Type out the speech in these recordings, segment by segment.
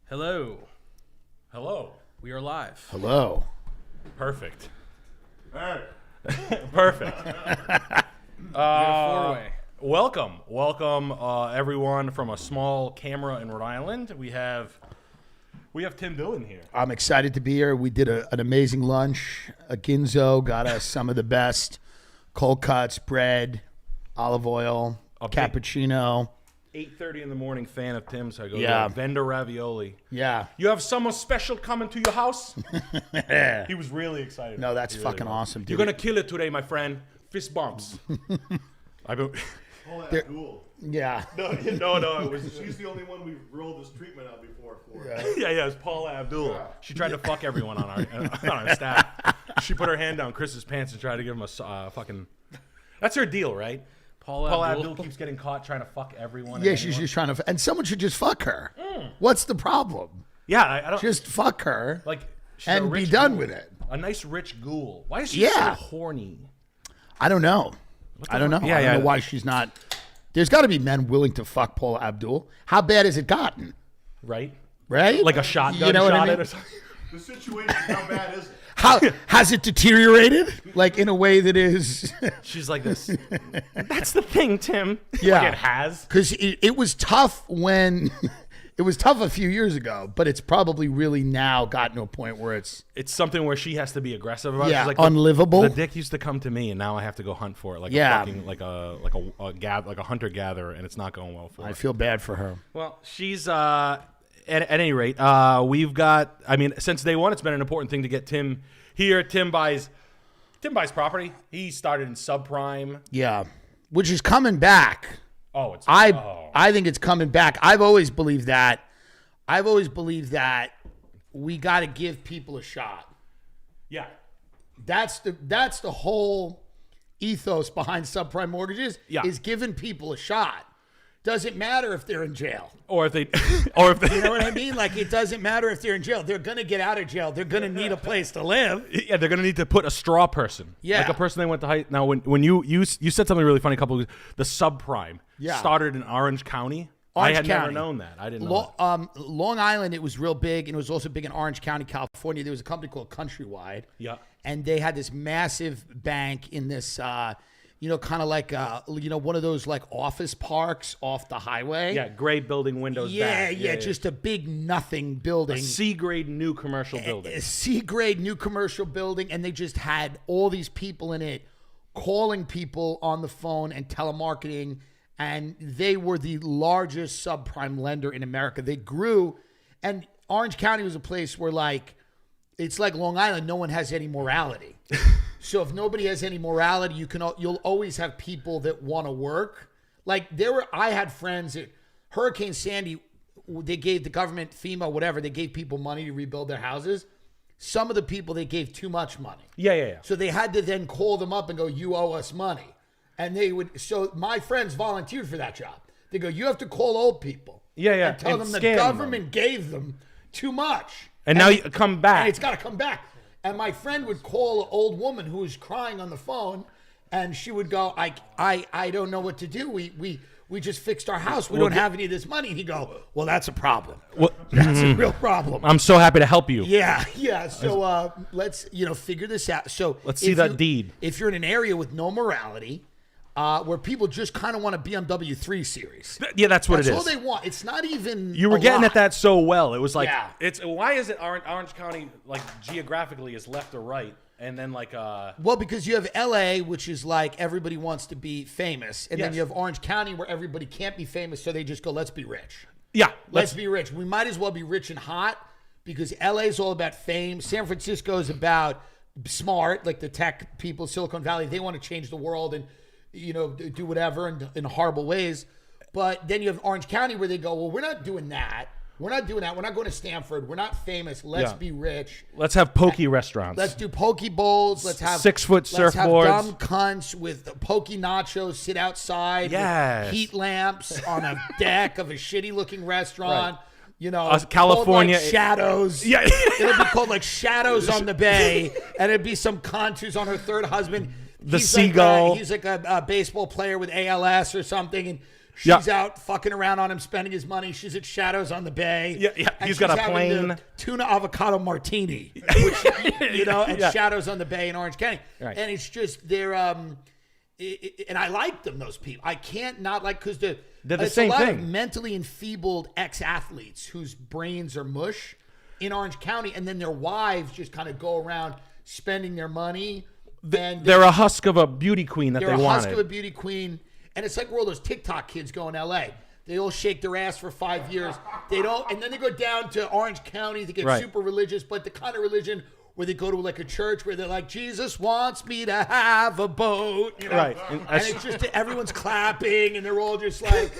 Hello. Hello. We are live. Hello. Perfect. Hey. Perfect. Four-way. Welcome, everyone from a small camera in Rhode Island. We have Tim Dillon here. I'm excited to be here. We did an amazing lunch. A Ginzo got us some of the best cold cuts, bread, olive oil, cappuccino. 8:30 in the morning fan of Tim's. So I go Yeah. to vendor ravioli. Yeah. You have someone special coming to your house? He was really excited. No, that's fucking awesome, dude. You're going to kill it today, my friend. Fist bumps. Yeah. No, it was She's the only one we've rolled this treatment out before for. Yeah, it was Paula Abdul. She tried to fuck everyone on our staff. She put her hand down Chris's pants and tried to give him a fucking... That's her deal, right? Paula Abdul keeps getting caught trying to fuck everyone. Yeah, she's just trying to... And someone should just fuck her. What's the problem? Yeah, I don't... Just fuck her she's a and be rich done ghoul. with it. A nice rich ghoul. Why is she so horny? I don't know. I don't know. Yeah, I don't know why she's not... There's got to be men willing to fuck Paula Abdul. How bad has it gotten? Right? Right? Like a shotgun You know what I shot mean? it or something? The situation, how bad is it? How has it deteriorated? Like in a way that is... She's like this. That's the thing, Tim. Yeah. Like it has. Because it was tough when... It was tough a few years ago, but it's probably really now gotten to a point where it's something where she has to be aggressive about it. Yeah, She's like, unlivable. The dick used to come to me, and now I have to go hunt for it, like Yeah. a fucking like a hunter gatherer, and it's not going well for her. I feel bad for her. Well, she's at any rate, we've got. I mean, since day one, it's been an important thing to get Tim here. Tim buys property. He started in subprime. Yeah, which is coming back. Oh, it's I think it's coming back. I've always believed that we got to give people a shot. Yeah. That's the whole ethos behind subprime mortgages. Yeah. Is giving people a shot. Doesn't matter if they're in jail. Or if they You know what I mean? Like, it doesn't matter if they're in jail. They're going to get out of jail. They're going to need a place to live. Yeah, they're gonna need to put a straw person. Yeah. Like a person they went to high. Now, when you said something really funny, the subprime started in Orange County. I had never known that. I didn't know that. Long Island, it was real big, and it was also big in Orange County, California. There was a company called Countrywide. Yeah. And they had this massive bank in this, kind of like, one of those like office parks off the highway. Yeah, gray building windows back. Yeah, just a big nothing building. A C-grade new commercial building. A C-grade new commercial building, and they just had all these people in it calling people on the phone and telemarketing, and they were the largest subprime lender in America. They grew, and Orange County was a place where, like, it's like Long Island, no one has any morality. So if nobody has any morality, you'll always have people that want to work. Like I had friends at Hurricane Sandy, they gave the government, FEMA, whatever, they gave people money to rebuild their houses. Some of the people, they gave too much money. Yeah. So they had to then call them up and go, you owe us money. And so my friends volunteered for that job. They go, you have to call old people. Yeah. And tell them the government gave them too much. And now you come back. And it's got to come back. And my friend would call an old woman who was crying on the phone, and she would go, I don't know what to do. We just fixed our house. We don't have any of this money. And he'd go, well, that's a problem. That's a real problem. I'm so happy to help you. Yeah. So let's figure this out. So let's see that deed. If you're in an area with no morality, where people just kind of want a BMW 3 Series. Yeah, that's what it is. That's all they want. It's not even. You were getting at that so well. It was like, it's why is it Orange County, like, geographically is left or right? And then, like, well, because you have LA, which is like everybody wants to be famous. And then you have Orange County, where everybody can't be famous. So they just go, let's be rich. Yeah. Let's be rich. We might as well be rich and hot, because LA is all about fame. San Francisco is about smart, like the tech people, Silicon Valley. They want to change the world and, do whatever in horrible ways. But then you have Orange County, where they go, well, we're not doing that. We're not doing that. We're not going to Stanford. We're not famous. Let's be rich. Let's have pokey restaurants. Let's do poke bowls. Let's have 6-foot surfboards. Let's have dumb cunts with poke nachos sit outside. With heat lamps on a deck of a shitty looking restaurant. Right. California like Shadows. Yeah. It'll be called like Shadows on the Bay, and it'd be some cunt who's on her third husband. He's seagull. He's like a baseball player with ALS or something, and She's out fucking around on him, spending his money. She's at Shadows on the Bay. Yeah. And He's got a having plane. the tuna avocado martini, which, at Shadows on the Bay in Orange County. Right. And it's just, they're, and I like them, those people. I can't not like, because they're the same a lot thing. of mentally enfeebled ex-athletes whose brains are mush in Orange County, and then their wives just kind of go around spending their money. And They're a husk of a beauty queen that they wanted. They're a husk of a beauty queen. And it's like where all those TikTok kids go in L.A. They all shake their ass for 5 years. They don't, and then they go down to Orange County to get super religious, but the kind of religion where they go to like a church where they're like, Jesus wants me to have a boat. You know? Right. And it's just, everyone's clapping, and they're all just like,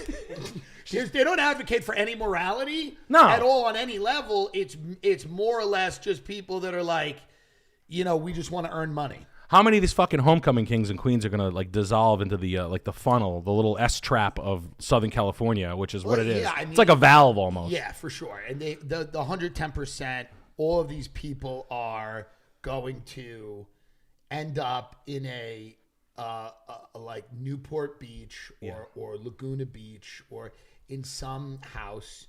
they don't advocate for any morality at all on any level. It's more or less just people that are like, we just want to earn money. How many of these fucking homecoming kings and queens are gonna like dissolve into the like the funnel, the little S trap of Southern California, which is what it is. I mean, it's like a valve almost. Yeah, for sure. And the 110%, all of these people are going to end up in a like Newport Beach or Laguna Beach or in some house.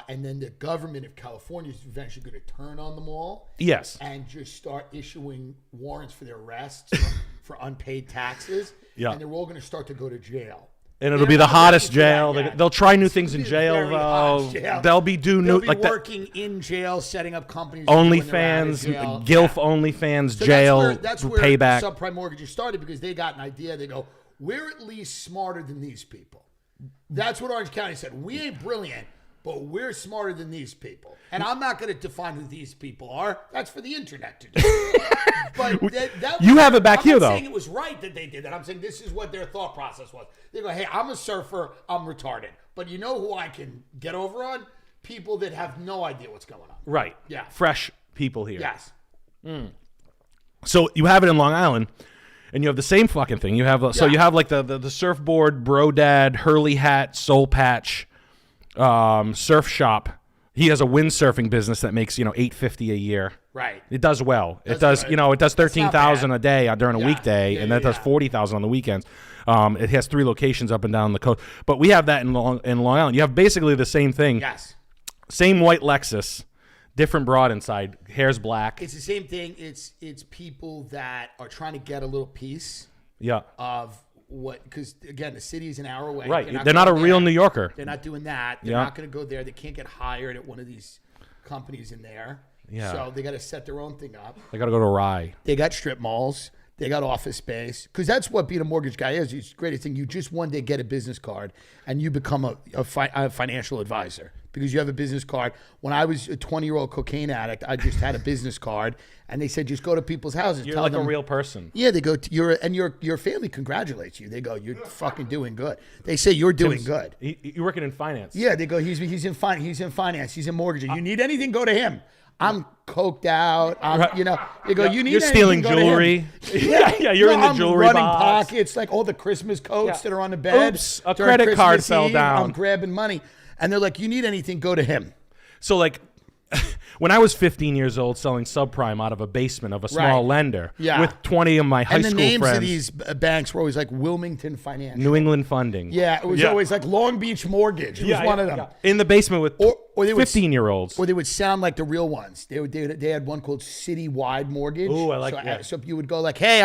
And then the government of California is eventually going to turn on them all. Yes. And just start issuing warrants for their arrests for unpaid taxes. Yeah. And they're all going to start to go to jail. And it'll be the hottest jail. They'll try new things in jail, though. They'll be working in jail, setting up companies. OnlyFans, GILF OnlyFans, so jail, that's where payback. Subprime mortgages started, because they got an idea. They go, we're at least smarter than these people. That's what Orange County said. We ain't brilliant, but we're smarter than these people. And I'm not going to define who these people are. That's for the internet to do. But you have it back here, though. I'm not saying it was right that they did that. I'm saying this is what their thought process was. They go, hey, I'm a surfer. I'm retarded. But you know who I can get over on? People that have no idea what's going on. Right. Yeah. Fresh people here. Yes. So you have it in Long Island, and you have the same fucking thing. You have so you have like the surfboard, bro dad, Hurley hat, soul patch, surf shop. He has a windsurfing business that makes $850 a year. Right. It does well. It does good. It does 13,000 a day during a weekday, and that does 40,000 on the weekends. It has 3 locations up and down the coast. But we have that in Long Island. You have basically the same thing. Yes. Same white Lexus, different broad inside. Hair's black. It's the same thing. It's people that are trying to get a little piece of what, because again, the city is an hour away. Right. They're not a real New Yorker. They're not doing that. They're not going to go there. They can't get hired at one of these companies in there. Yeah. So they got to set their own thing up. They got to go to Rye. They got strip malls. They got office space. Because that's what being a mortgage guy is. It's the greatest thing. You just one day get a business card and you become a financial advisor because you have a business card. When I was a 20-year-old cocaine addict, I just had a business card, and they said just go to people's houses. You're tell like them, a real person. Yeah, they go to your family congratulates you. They go, you're fucking doing good. They say you're doing good. You're working in finance. Yeah, they go, he's in finance. He's in mortgaging. You need anything, go to him. I'm coked out. They go, you need You're anything, stealing go to him. jewelry. Yeah, you're in the jewelry I'm running box. pockets, like all the Christmas coats that are on the bed. Oops, a during credit card Christmas fell Eve. down. I'm grabbing money. And they're like, you need anything, go to him. So like when I was 15 years old selling subprime out of a basement of a small lender with 20 of my high school friends. And the names of these banks were always like Wilmington Financial. New England Funding. Yeah, it was always like Long Beach Mortgage. It was one of them. In the basement with or 15-year-olds. Or they would sound like the real ones. They had one called Citywide Mortgage. Ooh, I like that. So you would go like, hey,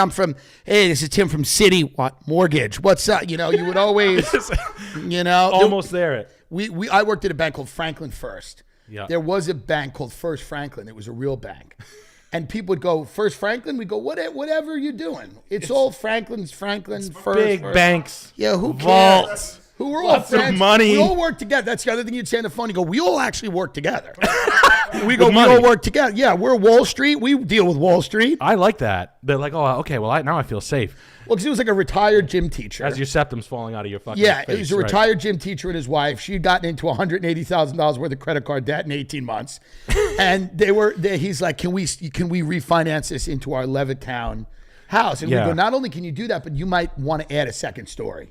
this is Tim from City Mortgage. What's up? You would always, Almost there. I worked at a bank called Franklin First. Yeah. There was a bank called First Franklin. It was a real bank. And people would go, First Franklin? We go, whatever you're doing. It's all Franklin's, First. Big banks. Yeah, who Vaults. cares? Who were all Lots of friends. money. We all work together. That's the other thing you'd say on the phone. You go, we all actually work together. We all work together. Yeah, we're Wall Street. We deal with Wall Street. I like that. They're like, oh, okay, well, now I feel safe. Well, because he was like a retired gym teacher. As your septum's falling out of your fucking face. face. He was a retired gym teacher and his wife. She'd gotten into $180,000 worth of credit card debt in 18 months. And he's like, can we refinance this into our Levittown house? And we go, not only can you do that, but you might want to add a second story.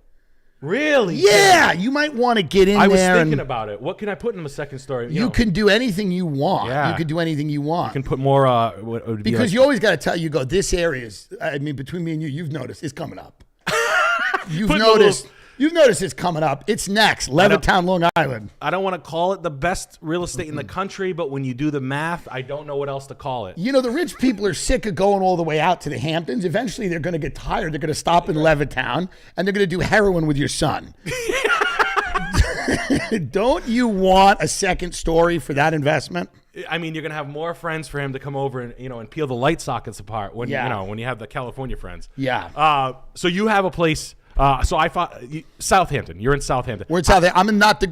Really? Yeah, you might want to get in there. I was thinking about it. What can I put in the second story? You can do anything you want. Yeah. You can do anything you want. You can put more. Because you always got to tell, between me and you've noticed, it's coming up. You've noticed. You've noticed it's coming up. It's next. Levittown, Long Island. I don't want to call it the best real estate in the country, but when you do the math, I don't know what else to call it. You know, the rich people are sick of going all the way out to the Hamptons. Eventually, they're going to get tired. They're going to stop in Levittown, and they're going to do heroin with your son. Don't you want a second story for that investment? I mean, you're going to have more friends for him to come over and, and peel the light sockets apart when, when you have the California friends. Yeah. So you have a place. So I thought Southampton. You're in Southampton. We're in Southampton. I'm in not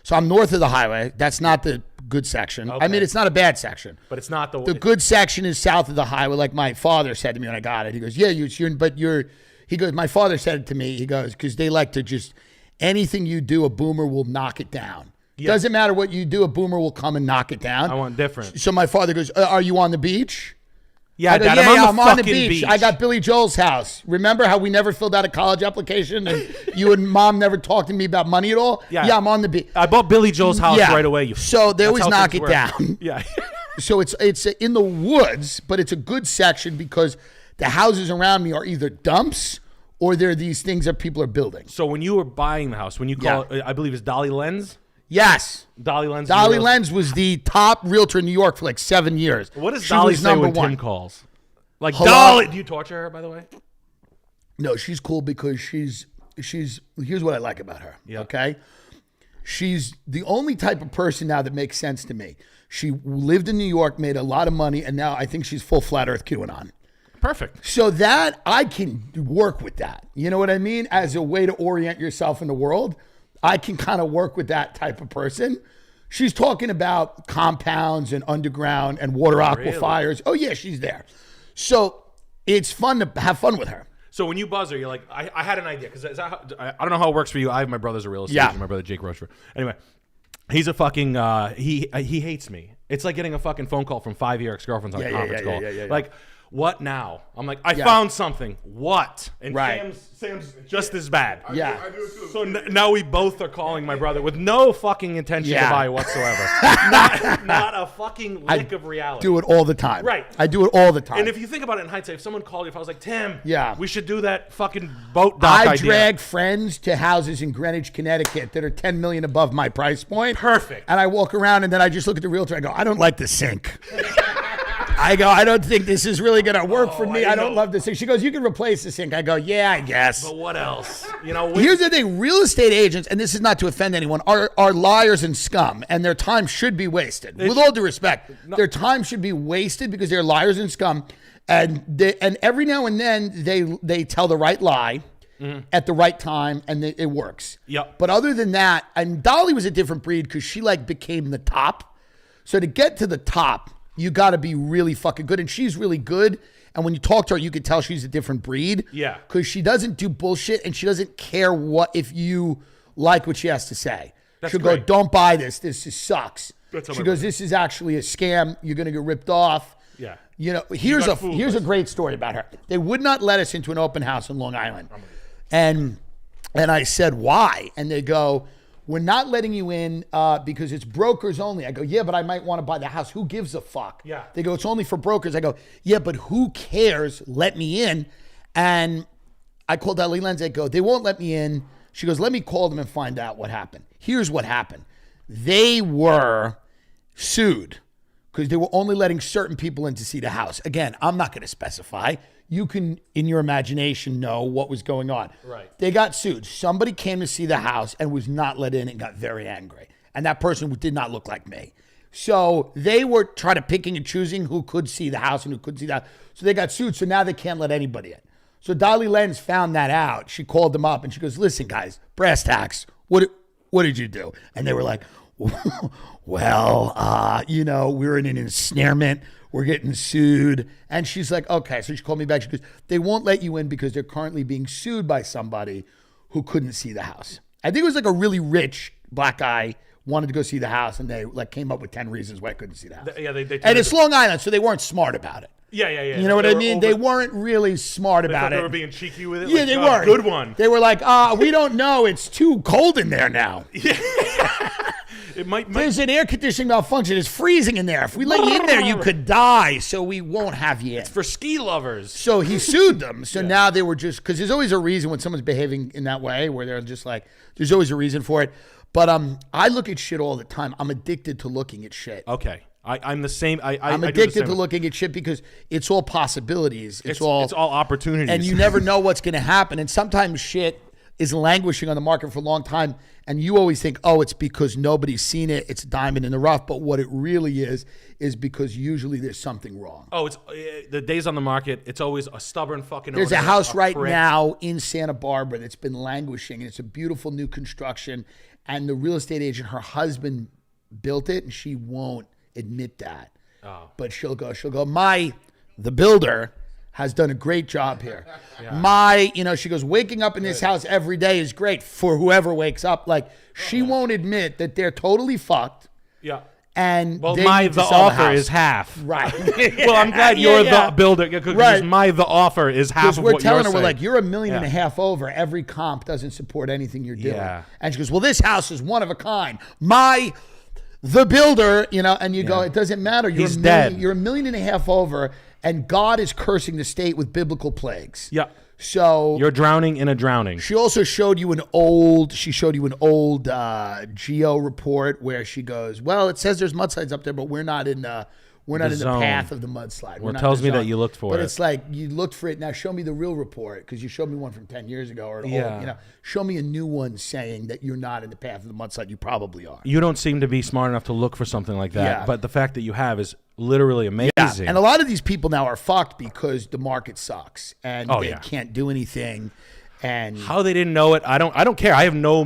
so I'm north of the highway. That's not the good section. Okay. I mean, it's not a bad section. But it's not the good section is south of the highway. Like my father said to me when I got it. He goes, yeah, he goes, my father said it to me. He goes, because they like to just, anything you do, a boomer will knock it down. Yeah. Doesn't matter what you do, a boomer will come and knock it down. I want different. So my father goes, are you on the beach? Yeah, go, Dad, I'm on the beach. I got Billy Joel's house. Remember how we never filled out a college application and you and Mom never talked to me about money at all? Yeah, I'm on the beach. I bought Billy Joel's house right away. So they always knock it down. Yeah. So it's in the woods, but it's a good section because the houses around me are either dumps or they're these things that people are building. So when you were buying the house, when you call it, I believe it's Dolly Lenz? Yes. Dolly Lenz. Dolly Lenz was the top realtor in New York for like 7 years. What does Dolly say when Tim calls? Like, Hello? Dolly, do you torture her, by the way? No, she's cool because she's here's what I like about her. Yeah. Okay. She's the only type of person now that makes sense to me. She lived in New York, made a lot of money, and now I think she's full flat earth QAnon. Perfect. So that I can work with that. You know what I mean? As a way to orient yourself in the world, I can kind of work with that type of person. She's talking about compounds and underground and water aquifers. Really? Oh yeah, she's there. So it's fun to have fun with her. So when you buzz her, you're like, I had an idea. Because I don't know how it works for you. My brother's a real estate agent, my brother Jake Rochefort. Anyway, he's a fucking, he hates me. It's like getting a fucking phone call from 5-year ex-girlfriends on a conference call. Like, what now? I'm like, I found something. What? And Sam's just as bad. I do it too. So now we both are calling my brother with no fucking intention to buy whatsoever. not a fucking lick of reality. Do it all the time. Right. I do it all the time. And if you think about it in hindsight, if someone called you, if I was like, Tim, Yeah. we should do that fucking boat dock I idea. drag friends to houses in Greenwich, Connecticut that are 10 million above my price point. Perfect. And I walk around and then I just look at the realtor. I go, I don't like the sink. I go, I don't think this is really going to work for me. I don't love this sink. She goes, you can replace the sink. I go, yeah, I guess. But what else? Here's the thing. Real estate agents, and this is not to offend anyone, are liars and scum, and their time should be wasted. With all due respect, their time should be wasted because they're liars and scum, and every now and then they tell the right lie at the right time, and it works. Yep. But other than that, and Dolly was a different breed because she became the top. So to get to the top, you got to be really fucking good. And she's really good. And when you talk to her, you can tell she's a different breed. Yeah. Because she doesn't do bullshit and she doesn't care if you like what she has to say. She'll go, don't buy this. This just sucks. She goes, this is actually a scam. You're going to get ripped off. Yeah. Here's a great story about her. They would not let us into an open house in Long Island. And I said, why? And they go, we're not letting you in because it's brokers only. I go, yeah, but I might want to buy the house. Who gives a fuck? Yeah. They go, it's only for brokers. I go, yeah, but who cares? Let me in. And I called Dolly Lenz. I go, they won't let me in. She goes, let me call them and find out what happened. Here's what happened. They were sued because they were only letting certain people in to see the house. Again, I'm not going to specify. You can, in your imagination, know what was going on. Right. They got sued. Somebody came to see the house and was not let in and got very angry. And that person did not look like me. So they were trying to picking and choosing who could see the house and who couldn't see that. So they got sued. So now they can't let anybody in. So Dolly Lenz found that out. She called them up and she goes, listen, guys, brass tacks, what did you do? And they were like, well, we're in an ensnarement. We're getting sued. And she's like, okay. So she called me back. She goes, they won't let you in because they're currently being sued by somebody who couldn't see the house. I think it was like a really rich black guy wanted to go see the house and they came up with 10 reasons why I couldn't see the house. And it's Long Island, so they weren't smart about it. Yeah. You know what I mean? They weren't really smart about it. They were being cheeky with it? Yeah, they were. Good one. They were like, we don't know. It's too cold in there now. Yeah. There's an air conditioning malfunction. It's freezing in there. If we let you in there, you could die. So we won't have you in. It's for ski lovers. So he sued them. So now they were just, because there's always a reason when someone's behaving in that way, where they're just like, there's always a reason for it. But I look at shit all the time. I'm addicted to looking at shit. Okay. I'm the same. I'm addicted to looking at shit because it's all possibilities. It's all opportunities. And you never know what's going to happen. And sometimes shit is languishing on the market for a long time. And you always think, oh, it's because nobody's seen it. It's a diamond in the rough. But what it really is because usually there's something wrong. Oh, it's the days on the market. It's always a stubborn fucking There's owner, a house right now in Santa Barbara that's been languishing. And it's a beautiful new construction. And the real estate agent, her husband built it, and she won't admit that. Oh. But she'll go, the builder has done a great job here. She goes, waking up in this house every day is great for whoever wakes up. Like, she won't admit that they're totally fucked. Yeah. And the offer is half. Right. Well, I'm glad you're the builder because the offer is half of what you're saying. We're telling her, we're like, you're $1.5 million over. Every comp doesn't support anything you're doing. Yeah. And she goes, well, this house is one of a kind. The builder, and you go, it doesn't matter. He's dead. You're $1.5 million over, and God is cursing the state with biblical plagues. Yeah. So you're drowning in a drowning. She also showed you an old geo report where she goes, well, it says there's mudslides up there, but we're not in the path of the mudslide. Well, it tells me that you looked for it. But it's like, you looked for it. Now show me the real report, because you showed me one from 10 years ago. Show me a new one saying that you're not in the path of the mudslide. You probably are. You don't seem to be smart enough to look for something like that. Yeah. But the fact that you have is literally amazing. Yeah. And a lot of these people now are fucked because the market sucks and they can't do anything. And how they didn't know it, I don't care. I have no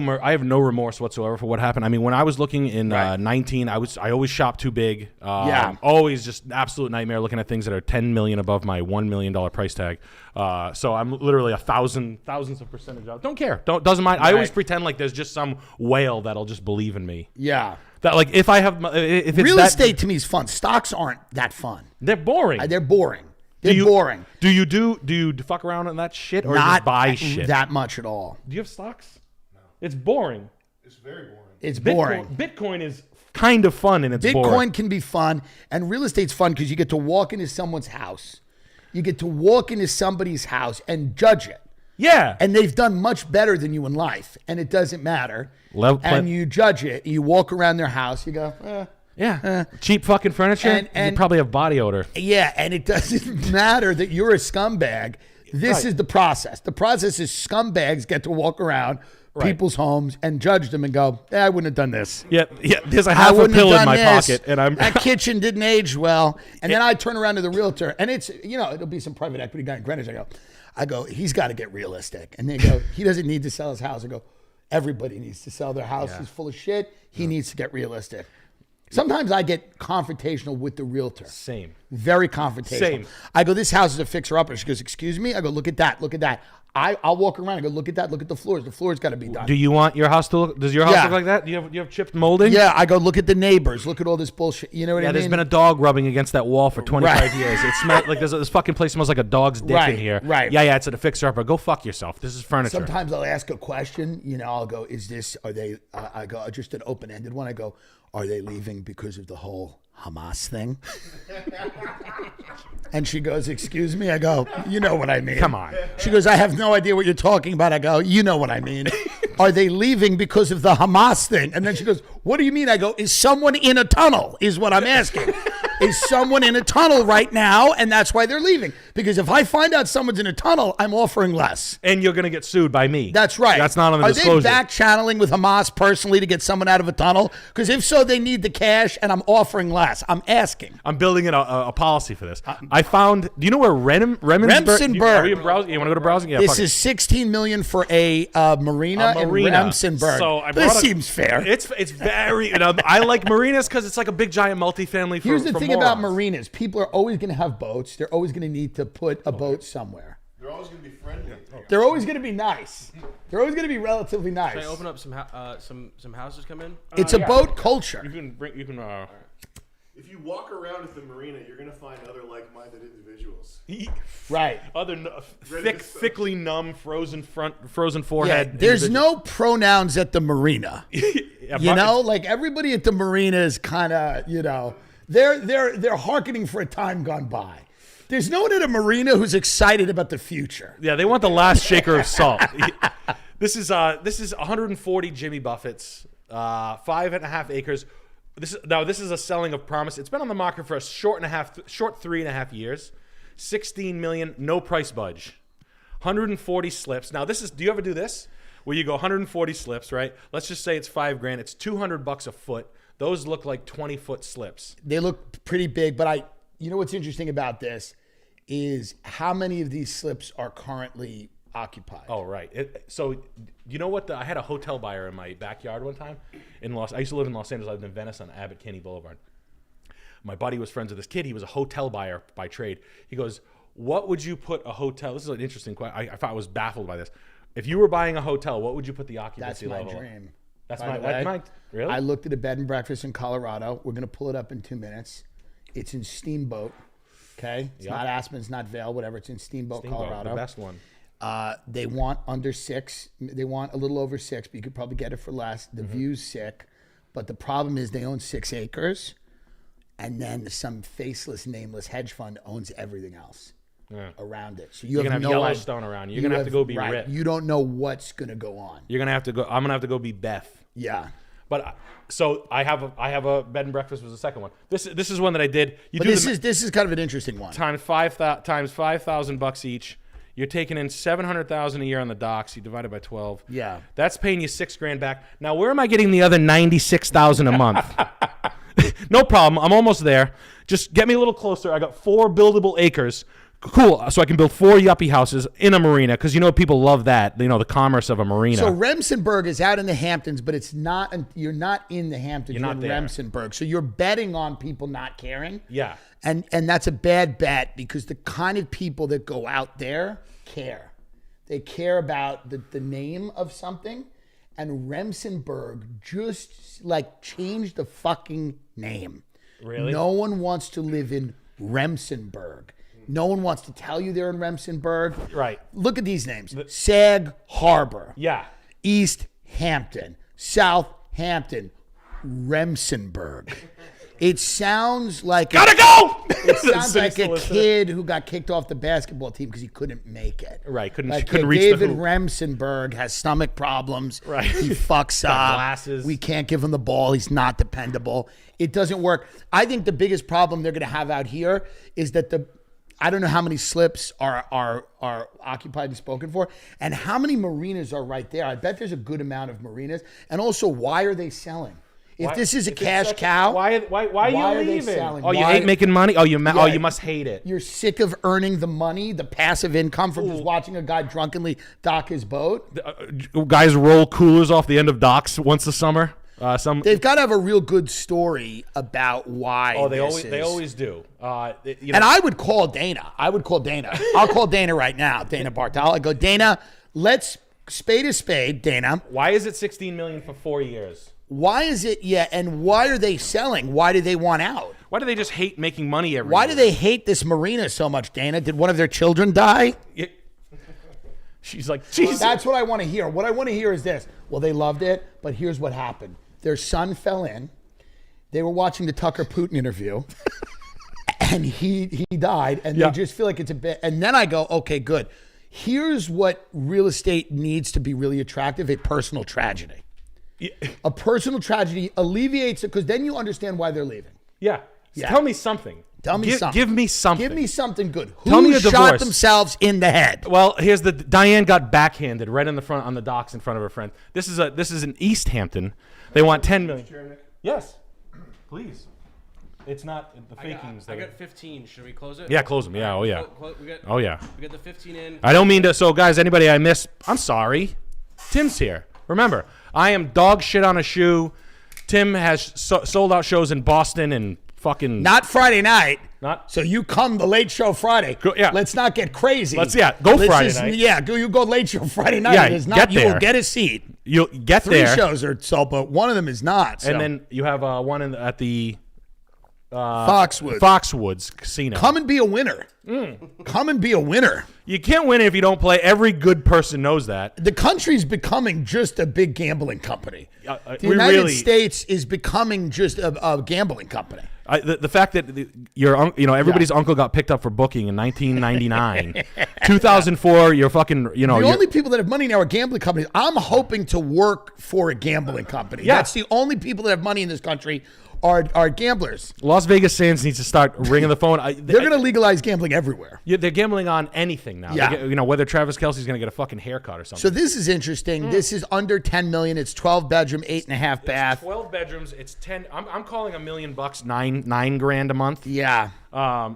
remorse whatsoever for what happened. I mean, when I was looking in 19, I always shopped too big. Always just absolute nightmare looking at things that are 10 million above my $1 million price tag. So I'm literally thousands of percentage off. Don't care. Doesn't mind. Right. I always pretend like there's just some whale that'll just believe in me. Yeah. That like if it's real estate to me is fun. Stocks aren't that fun. They're boring. They're boring. They're boring. Do you fuck around on that shit or just buy shit? That much at all. Do you have stocks? No. It's boring. It's very boring. It's boring. Bitcoin is kind of fun and it's boring. Bitcoin can be fun, and real estate's fun because you get to walk into someone's house. You get to walk into somebody's house and judge it. Yeah. And they've done much better than you in life, and it doesn't matter. And you judge it. You walk around their house. You go, cheap fucking furniture. And you probably have body odor. Yeah, and it doesn't matter that you're a scumbag. This is the process. The process is scumbags get to walk around people's homes and judge them and go, I wouldn't have done this. Yeah. There's a half a pill in my pocket, and that kitchen didn't age well. And then I turn around to the realtor, and it's it'll be some private equity guy in Greenwich. I go, he's got to get realistic. And they go, he doesn't need to sell his house. I go, everybody needs to sell their house. He's full of shit. He needs to get realistic. Sometimes I get confrontational with the realtor. Same. Very confrontational. Same. I go, this house is a fixer-upper. She goes, excuse me? I go, look at that. Look at that. I'll walk around. I go, look at that. Look at the floors. The floor's got to be done. Do you want your house to look? Does your house look like that? Do you have chipped molding? Yeah. I go, look at the neighbors. Look at all this bullshit. You know what I mean? There's been a dog rubbing against that wall for 25 years. It smells like this fucking place smells like a dog's dick in here. Right. Yeah. It's a fixer-upper. Go fuck yourself. This is furniture. Sometimes I'll ask a question. I'll go, I go, just an open-ended one. I go, are they leaving because of the whole Hamas thing? And she goes, excuse me? I go, you know what I mean. Come on. She goes, I have no idea what you're talking about. I go, you know what I mean. Are they leaving because of the Hamas thing? And then she goes, what do you mean? I go, is someone in a tunnel is what I'm asking. Is someone in a tunnel right now, and that's why they're leaving? Because if I find out someone's in a tunnel, I'm offering less. And you're going to get sued by me. That's right. That's not on the disclosure. Are they back channeling with Hamas personally to get someone out of a tunnel? Because if so, they need the cash, and I'm offering less. I'm asking. I'm building a policy for this. I found, do you know where Remsenburg. Are you browsing? You want to go to browsing? Yeah. This is $16 million for a Marina in Remsenburg. So this seems fair. It's very, I like marinas because it's like a big giant multifamily for Here's the thing morons. about marinas. People are always going to have boats. They're always going to need to put a boat somewhere. They're always going to be friendly. They're always going to be nice. They're always going to be relatively nice. Can I open up some houses come in? It's a boat culture. You can If you walk around at the marina, you're gonna find other like-minded individuals. Right. Thickly numb, frozen forehead. Yeah, there's no pronouns at the marina. You know, like everybody at the marina is kind of, you know, they're hearkening for a time gone by. There's no one at a marina who's excited about the future. Yeah, they want the last shaker of salt. This is 140 Jimmy Buffett's, 5.5 acres. This is a selling of promise. It's been on the market for a short 3.5 years. 16 million, no price budge. 140 slips. Now do you ever do this? Where you go 140 slips, right? Let's just say it's $5,000. It's $200 a foot. Those look like 20-foot slips. They look pretty big, but you know what's interesting about this is how many of these slips are currently occupied. Oh, right. So you know what? I had a hotel buyer in my backyard one time. I used to live in Los Angeles. I lived in Venice on Abbott Kinney Boulevard. My buddy was friends with this kid. He was a hotel buyer by trade. He goes, what would you put a hotel? This is an interesting question. I thought I was baffled by this. If you were buying a hotel, what would you put the occupancy level? That's my dream. That's my really? I looked at a bed and breakfast in Colorado. We're going to pull it up in 2 minutes. It's in Steamboat. Okay? It's not Aspen, it's not Vail, whatever. It's in Steamboat, Colorado. The best one. They want under 6. They want a little over 6, but you could probably get it for less. The view's sick. But the problem is they own 6 acres. And then some faceless, nameless hedge fund owns everything else around it. So you're going to have Yellowstone around you. You're going to have to go be Rip. You don't know what's going to go on. You're going to have to go. I'm going to have to go be Beth. Yeah. But so I have a bed and breakfast was the second one. This is one that I did. This is kind of an interesting one. Times $5,000 each. You're taking in $700,000 a year on the docks. You divide it by 12. Yeah. That's paying you $6,000 back. Now where am I getting the other $96,000 a month? No problem. I'm almost there. Just get me a little closer. I got 4 buildable acres. Cool. So I can build 4 yuppie houses in a marina because people love that. The commerce of a marina. So Remsenburg is out in the Hamptons, but it's not. You're not in the Hamptons. You're in there. Remsenburg. So you're betting on people not caring. Yeah. And that's a bad bet because the kind of people that go out there care. They care about the name of something. And Remsenburg just changed the fucking name. Really? No one wants to live in Remsenburg. No one wants to tell you they're in Remsenburg. Right. Look at these names. Sag Harbor. Yeah. East Hampton. Southampton. Remsenburg. It sounds like Gotta go! It sounds like a kid who got kicked off the basketball team because he couldn't make it. Right, couldn't reach David the hoop. Remsenburg has stomach problems. Right. He fucks up. Glasses. We can't give him the ball. He's not dependable. It doesn't work. I think the biggest problem they're going to have out here is that I don't know how many slips are occupied and spoken for, and how many marinas are right there. I bet there's a good amount of marinas. And also, why are they selling? If this is a cash cow, why are you leaving? Selling? Oh, you hate making money? Oh, you must hate it. You're sick of earning the money, the passive income from just watching a guy drunkenly dock his boat? Guys roll coolers off the end of docks once a summer. They've got to have a real good story about why. Oh, they always do. And I would call Dana. I'll call Dana right now, Dana Bartal. I go, Dana, let's spade a spade, Dana. Why is it $16 million for 4 years? Why is it? Yeah, and why are they selling? Why do they want out? Why do they just hate making money every Why year? do they hate this marina so much, Dana? Did one of their children die? She's like, Jesus. That's what I want to hear. What I want to hear is this. Well, they loved it, but here's what happened. Their son fell in. They were watching the Tucker Putin interview, and he died, and they just feel like it's a bit. And then I go, okay, good. Here's what real estate needs to be really attractive: a personal tragedy. Yeah. A personal tragedy alleviates it because then you understand why they're leaving. Yeah. Tell me something. Tell me something. Give me something. Give me something good. Tell me Who a shot divorce. themselves in the head? Well, here's Diane got backhanded right in the front on the docks in front of her friend. This is in East Hampton. They want $10 million. Yes. Please. It's not the fakings. I got 15. Should we close it? Yeah, close them. Yeah. Oh yeah. Oh yeah. We got the 15 in. I don't mean to. So guys, anybody I missed, I'm sorry. Tim's here. Remember, I am dog shit on a shoe. Tim has sold out shows in Boston and fucking. Not Friday night. Not. So you come the late show Friday. Yeah. Let's not get crazy. Go Friday night. Yeah, you go late show Friday night. Yeah, it is not, get you there. will get a seat. You'll get 3 there. 3 shows are sold, but one of them is not. So. And then you have one at the Foxwoods Casino. Come and be a winner. Come and be a winner. You can't win if you don't play. Every good person knows that. The country's becoming just a big gambling company. The United States is becoming just a gambling company. The fact that everybody's uncle got picked up for booking in 1999, 2004. You're fucking the only people that have money now are gambling companies. I'm hoping to work for a gambling company. Yeah. That's the only people that have money in this country are gamblers. Las Vegas Sands needs to start ringing the phone. They're going to legalize gambling everywhere. Yeah, they're gambling on anything now. Yeah. Whether Travis Kelce's going to get a fucking haircut or something. So this is interesting. This is under $10 million. It's 12 bedroom, 8.5 bath. 12 bedrooms. It's 10. I'm calling $1 million $9 grand a month. Yeah.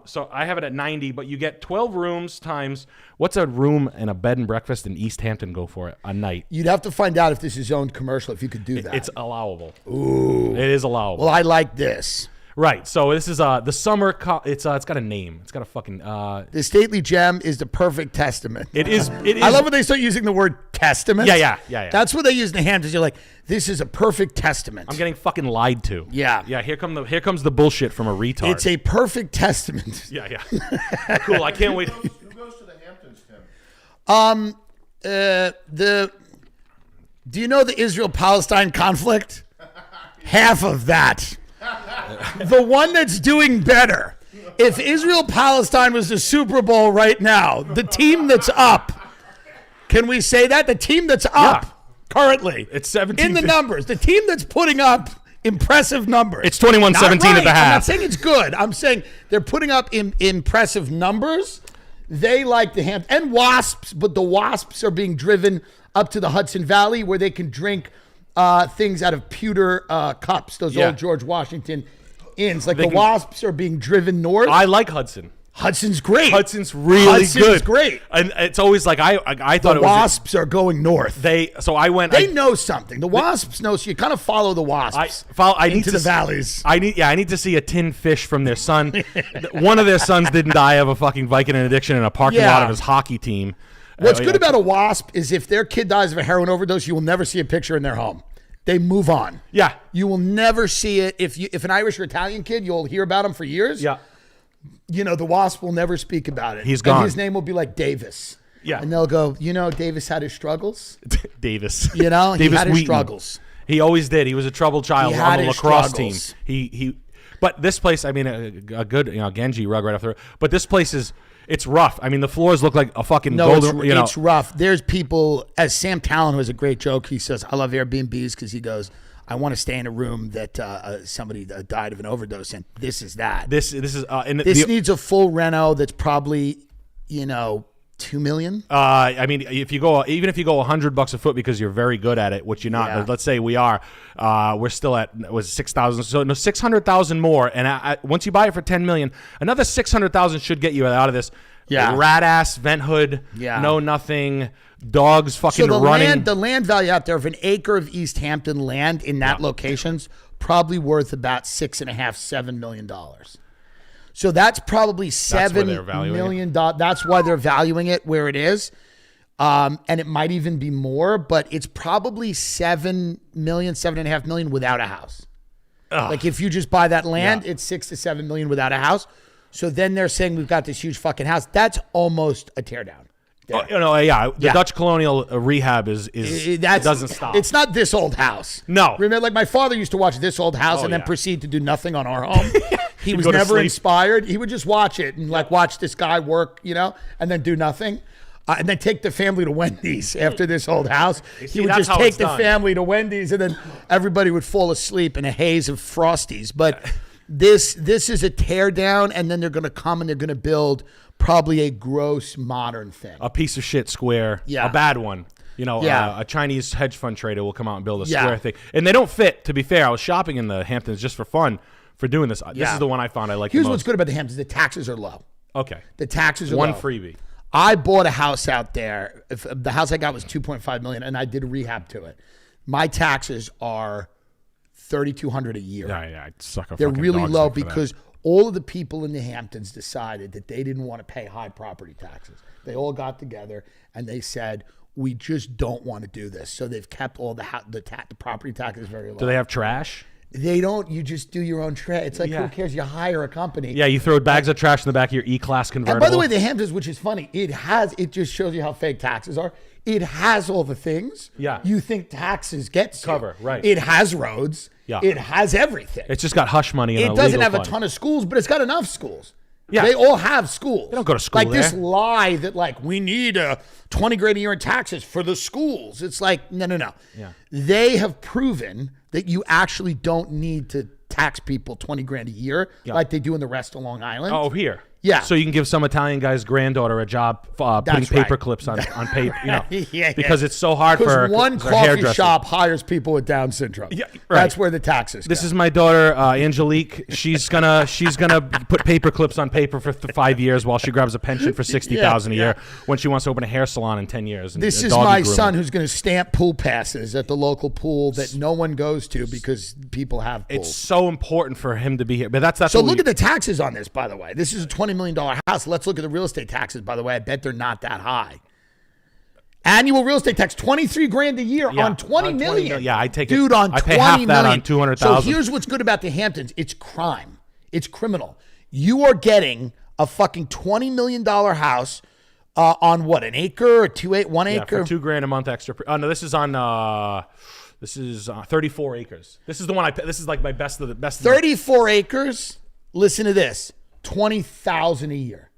So I have it at 90, but you get 12 rooms times what's a room and a bed and breakfast in East Hampton go for a night? You'd have to find out if this is zoned commercial, if you could do that. It's allowable. Ooh. It is allowable. Well, I like this. Right. So this is the summer. It's got a name. It's got a fucking. The stately gem is the perfect testament. It is. I love when they start using the word testament. Yeah. That's what they use in the Hamptons. You're like, this is a perfect testament. I'm getting fucking lied to. Yeah. Yeah. Here comes the bullshit from a retard. It's a perfect testament. Yeah. Cool. I can't wait. Who goes to the Hamptons, Tim? Do you know the Israel-Palestine conflict? Half of that. The one that's doing better. If Israel-Palestine was the Super Bowl right now, the team that's up, can we say that? The team that's up currently. It's 17. In the numbers. The team that's putting up impressive numbers. It's 21-17 at the half. I'm not saying it's good. I'm saying they're putting up impressive numbers. They like the Hamptons and Wasps, but the Wasps are being driven up to the Hudson Valley where they can drink things out of pewter cups, those old George Washington inns. Like Wasps are being driven north. I like Hudson. Hudson's great. Hudson's really good. Hudson's great. And it's always like I thought it was. The Wasps are going north. They know something. The Wasps know, so you kind of follow the Wasps into the valleys. I need to see a tin fish from their son. One of their sons didn't die of a fucking Vicodin addiction in a parking lot of his hockey team. What's good about a Wasp is if their kid dies of a heroin overdose, you will never see a picture in their home. They move on. Yeah. You will never see it. If an Irish or Italian kid, you'll hear about him for years. Yeah. The Wasp will never speak about it. He's gone. And his name will be like Davis. Yeah. And they'll go, Davis had his struggles. Davis. He had his struggles. He always did. He was a troubled child on the lacrosse team. But this place, I mean, a good, Genji rug right off the road. But this place it's rough. I mean, the floors look like a fucking golden. It's rough. There's people, as Sam Talon, who has a great joke, he says, I love Airbnbs because he goes, I want to stay in a room that somebody died of an overdose in. This is that. This needs a full reno that's probably, $2 million. I mean, if you go $100 a foot because you're very good at it, which you're not. Let's say we are. We're still at $6,000. So no, $600,000 more. And once you buy it for $10 million, another $600,000 should get you out of this. Yeah. Rat ass vent hood. Yeah. No nothing. Dogs fucking running. The land value out there of an acre of East Hampton land in that location's probably worth about $6.5-7 million. So that's probably $7 million. That's why they're valuing it where it is. And it might even be more, but it's probably $7.5 million without a house. Ugh. Like if you just buy that land, it's $6 to $7 million without a house. So then they're saying we've got this huge fucking house. That's almost a teardown. The Dutch colonial rehab it doesn't stop. It's not This Old House. No. Remember, like my father used to watch This Old House and then proceed to do nothing on our home. He was never inspired. He would just watch it and watch this guy work, and then do nothing. And then take the family to Wendy's after This Old House. He would just take the family to Wendy's and then everybody would fall asleep in a haze of Frosties. But this is a teardown, and then they're going to come and they're going to build probably a gross modern thing. A piece of shit square. Yeah. A bad one. A Chinese hedge fund trader will come out and build a square thing. And they don't fit, to be fair. I was shopping in the Hamptons just for fun for doing this. This is the one I found I like the most. Here's what's good about the Hamptons. The taxes are low. Okay. The taxes are low. One freebie. I bought a house out there. The house I got was $2.5 million, and I did a rehab to it. My taxes are $3,200 a year. Yeah, I suck a They're fucking really dog low stick for because all of the people in the Hamptons decided that they didn't want to pay high property taxes. They all got together and they said, we just don't want to do this. So they've kept all the property taxes very low. Do they have trash? They don't. You just do your own trade. It's like, Yeah. who cares? You hire a company. Yeah, you throw bags of trash in the back of your E-Class convertible. And by the way, the Hamptons, which is funny, it just shows you how fake taxes are. It has all the things you think taxes get Cover, right. It has roads. Yeah. It has everything. it's just got hush money. It doesn't have a ton of schools, but it's got enough schools. Yeah. They all have schools. They don't go to school like this there. lie that like we need 20 grand a year in taxes for the schools. It's like no. Yeah. They have proven that you actually don't need to tax people 20 grand a year like they do in the rest of Long Island. Oh, here. Yeah. So you can give some Italian guy's granddaughter a job putting paper right. clips on paper, you know, Yeah. because it's so hard for one for coffee hairdressing. shop hires people with Down syndrome. Yeah, right. That's where the taxes This go. is my daughter, Angelique. She's gonna put paper clips on paper for 5 years while she grabs a pension for $60,000 a year when she wants to open a hair salon in 10 years. And This a is doggy my grooming. son who's going to stamp pool passes at the local pool that no one goes to because people have pools. It's so important for him to be here. But that's So what look at the taxes on this, by the way. This is a $20 million house. Let's look at the real estate taxes, by the way. I bet they're not that high. Annual real estate tax, 23 grand a year on 20 million. Yeah, I take it. Dude, on I 20 pay half that million. on 200,000. So here's what's good about the Hamptons. It's crime. It's criminal. You are getting a fucking $20 million house on what, an acre or 1 acre? For $2,000 a month extra. Oh no, this is on. This is 34 acres. This is the one I. This is like my best of the best. 34 acres. Listen to this: $20,000 a year,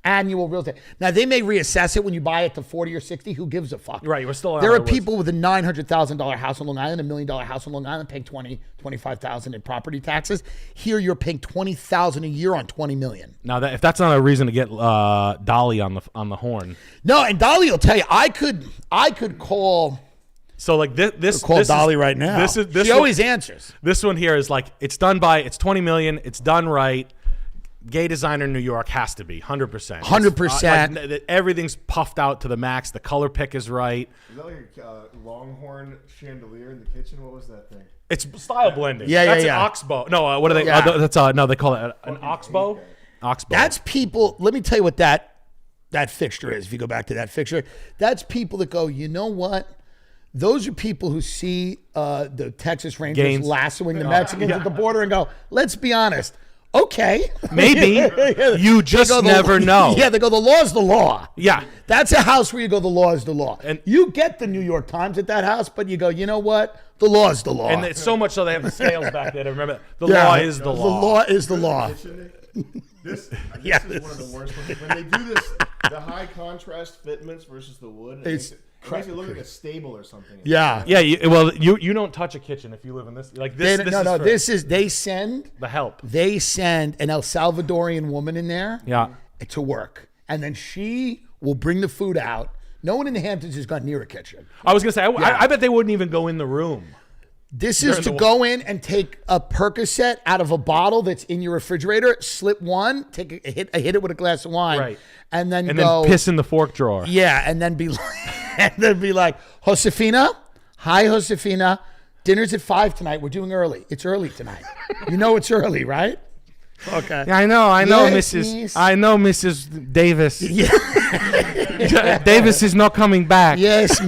annual real estate. Now they may reassess it when you buy it to 40 or 60. Who gives a fuck? Right, we're still. There are people with a $900,000 house on Long Island, $1 million house on Long Island, paying $25,000 in property taxes. Here you're paying $20,000 a year on $20 million. Now if that's not a reason to get Dolly on the horn. No, and Dolly will tell you. I could call. So like this Call this Dolly is, right now. This is this she one, always answers. This one here is like it's 20 million. It's done right. Gay designer in New York has to be 100%. 100%. Everything's puffed out to the max. The color pick is right. Is that like a longhorn chandelier in the kitchen? What was that thing? It's style blending. Yeah, that's yeah. an oxbow. No, what are they? Yeah. That's no, they call it an oxbow. Oxbow. That's people. Let me tell you what that fixture is. If you go back to that fixture, that's people that go, you know what? Those are people who see the Texas Rangers Gaines. lassoing the Mexicans at the border and go, let's be honest. Okay. Maybe. You just never know. Yeah, they go, the law's the law. Yeah. That's a house where you go, the law is the law. And you get the New York Times at that house, but you go, you know what? The law is the law. And it's so much so they have the scales back there to remember. The law is the law. The law is the law. This Yeah, is one of the worst ones. When they do this, the high contrast fitments versus the wood, It's it makes it look like a stable or something. Yeah. Yeah. You don't touch a kitchen if you live in this. Like this. They send the help. They send an El Salvadorian woman in there Yeah. to work. And then she will bring the food out. No one in the Hamptons has gone near a kitchen. I was gonna say. I bet they wouldn't even go in the room. This is to go in and take a Percocet out of a bottle that's in your refrigerator, slip one, take hit it with a glass of wine, Right. and then And go then piss in the fork drawer. Yeah, and then be like, Josefina, hi Josefina, dinner's at 5 tonight. We're doing early. It's early tonight. You know it's early, right? Okay. I know, Yes, Mrs. miss. I know, Mrs. Davis. Yeah. Davis is not coming back. Yes.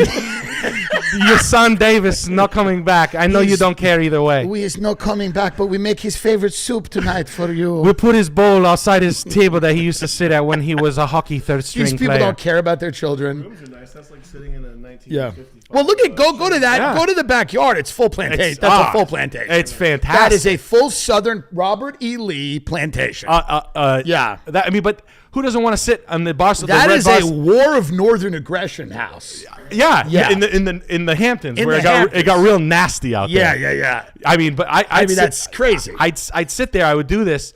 Your son Davis is not coming back. I know you don't care either way. We is not coming back, but we make his favorite soup tonight for you. We put his bowl outside his table that he used to sit at when he was a hockey third string These people player. don't care about their children. Rooms are nice. That's like sitting in a 1955. Yeah. Well, look at go to that. Yeah. Go to the backyard. It's full plantation. That's a full plantation. It's fantastic. That is a full Southern Robert E. Lee plantation. Yeah. But who doesn't want to sit on the bus? That is a war of northern aggression house. Yeah. Yeah. In the Hamptons, In where the it got real nasty out there. Yeah. I mean, but I mean that's crazy. I'd sit there. I would do this.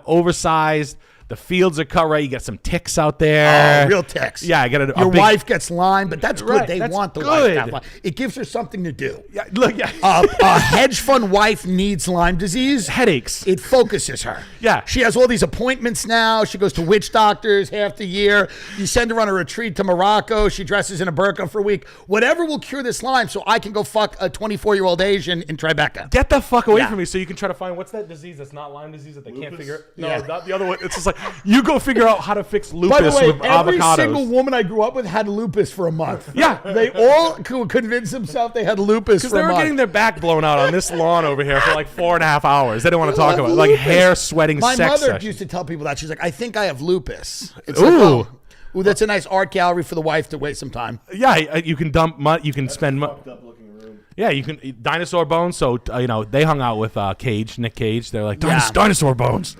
Oversized. The fields are cut right. You got some ticks out there. Oh, real ticks. Yeah, I got Your wife gets Lyme, but that's good. Right, They that's want the wife good. to have Lyme. It gives her something to do. Yeah, look, yeah. A hedge fund wife needs Lyme disease. Headaches. It focuses her. Yeah. She has all these appointments now. She goes to witch doctors half the year. You send her on a retreat to Morocco. She dresses in a burqa for a week. Whatever will cure this Lyme so I can go fuck a 24-year-old Asian in Tribeca. Get the fuck away Yeah. from me so you can try to find what's that disease that's not Lyme disease that they can't Lupus? figure. No, Yeah. not the other one. It's just like You go figure out how to fix By lupus the way, with every avocados. single woman I grew up with had lupus for a month. Yeah. They all could convince themselves they had lupus Because for they a were month. getting their back blown out on this lawn over here for like 4.5 hours. They didn't want to talk about it. Like hair sweating My sex mother session. used to tell people that. She's like, I think I have lupus. It's Ooh. like, ooh, that's a nice art gallery for the wife to waste some time. Yeah, you can dump mud. You can spend Fucked up looking room. Yeah, you can eat dinosaur bones. So they hung out with Nick Cage. They're like Yeah. dinosaur bones.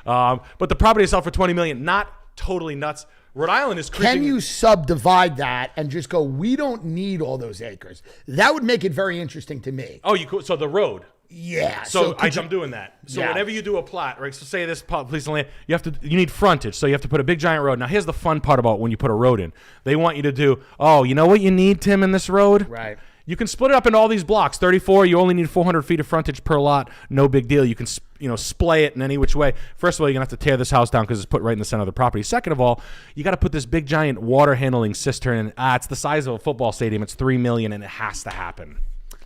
But the property is sold for $20 million. Not totally nuts. Rhode Island is creeping. Can you subdivide that and just go, we don't need all those acres? That would make it very interesting to me. Oh, so the road. Yeah. So could I'm doing that. So Yeah. whenever you do a plot, right? So say this piece of land, you need frontage. So you have to put a big giant road. Now here's the fun part about when you put a road in. They want you to do, you know what you need, Tim, in this road? Right. You can split it up into all these blocks. 34, you only need 400 feet of frontage per lot. No big deal. You can splay it in any which way. First of all, you're going to have to tear this house down because it's put right in the center of the property. Second of all, you got to put this big giant water handling cistern in. It's the size of a football stadium. It's $3 million and it has to happen.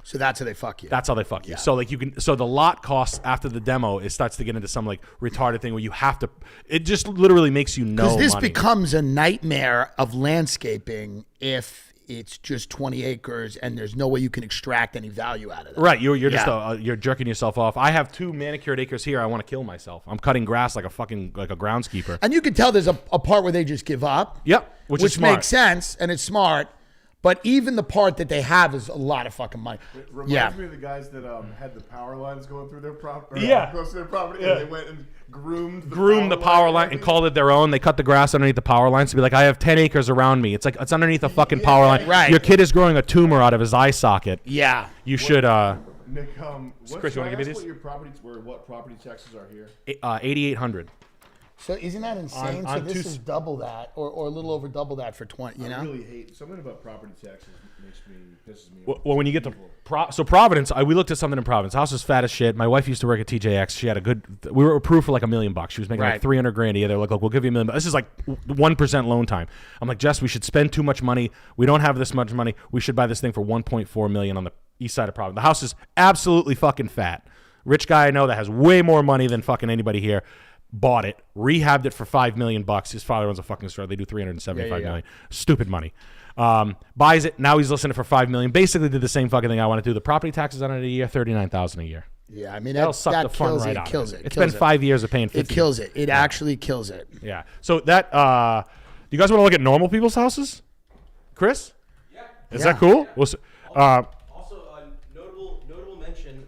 So that's how they fuck you. That's how they fuck you. So so the lot costs after the demo, it starts to get into some like retarded thing where you have to, it just literally makes you no Because this money. becomes a nightmare of landscaping if it's just 20 acres and there's no way you can extract any value out of it. Right, you're just you're jerking yourself off. I have 2 manicured acres here. I want to kill myself. I'm cutting grass like a groundskeeper. And you can tell there's a part where they just give up. Yep, which is smart. makes sense and it's smart. But even the part that they have is a lot of fucking money. It reminds me of the guys that had the power lines going through their property. Yeah. Close to their property, and they went and groomed the power line and called it their own. They cut the grass underneath the power lines to be like, I have 10 acres around me. It's like it's underneath a fucking power line. Right. Your kid is growing a tumor out of his eye socket. Yeah. You should Nick, Chris, you wanna give me these? What property taxes are here? 8,800. So isn't that insane? On So this two- is double that or a little over double that for 20, you know? I really hate something about property taxes pisses me off. Well, when you get to Providence, we looked at something in Providence. House was fat as shit. My wife used to work at TJX. She had we were approved for like $1 million. She was making like $300,000 a year. They're like, look, we'll give you $1 million. This is like 1% loan time. I'm like, Jess, we should spend too much money. We don't have this much money. We should buy this thing for $1.4 million on the east side of Providence. The house is absolutely fucking fat. Rich guy I know that has way more money than fucking anybody here. Bought it, rehabbed it for $5 million. His father owns a fucking store. They do $375 million. Stupid money. Buys it. Now he's listing it for $5 million. Basically did the same fucking thing I want to do. The property taxes on it a year, $39,000 a year. Yeah, I mean That'll suck the fun right out of it. It's been 5 years of paying $50. It kills it. It actually kills it. Yeah. So that do you guys want to look at normal people's houses? Chris? Yeah. Is that cool? We'll see. Also, a notable mention.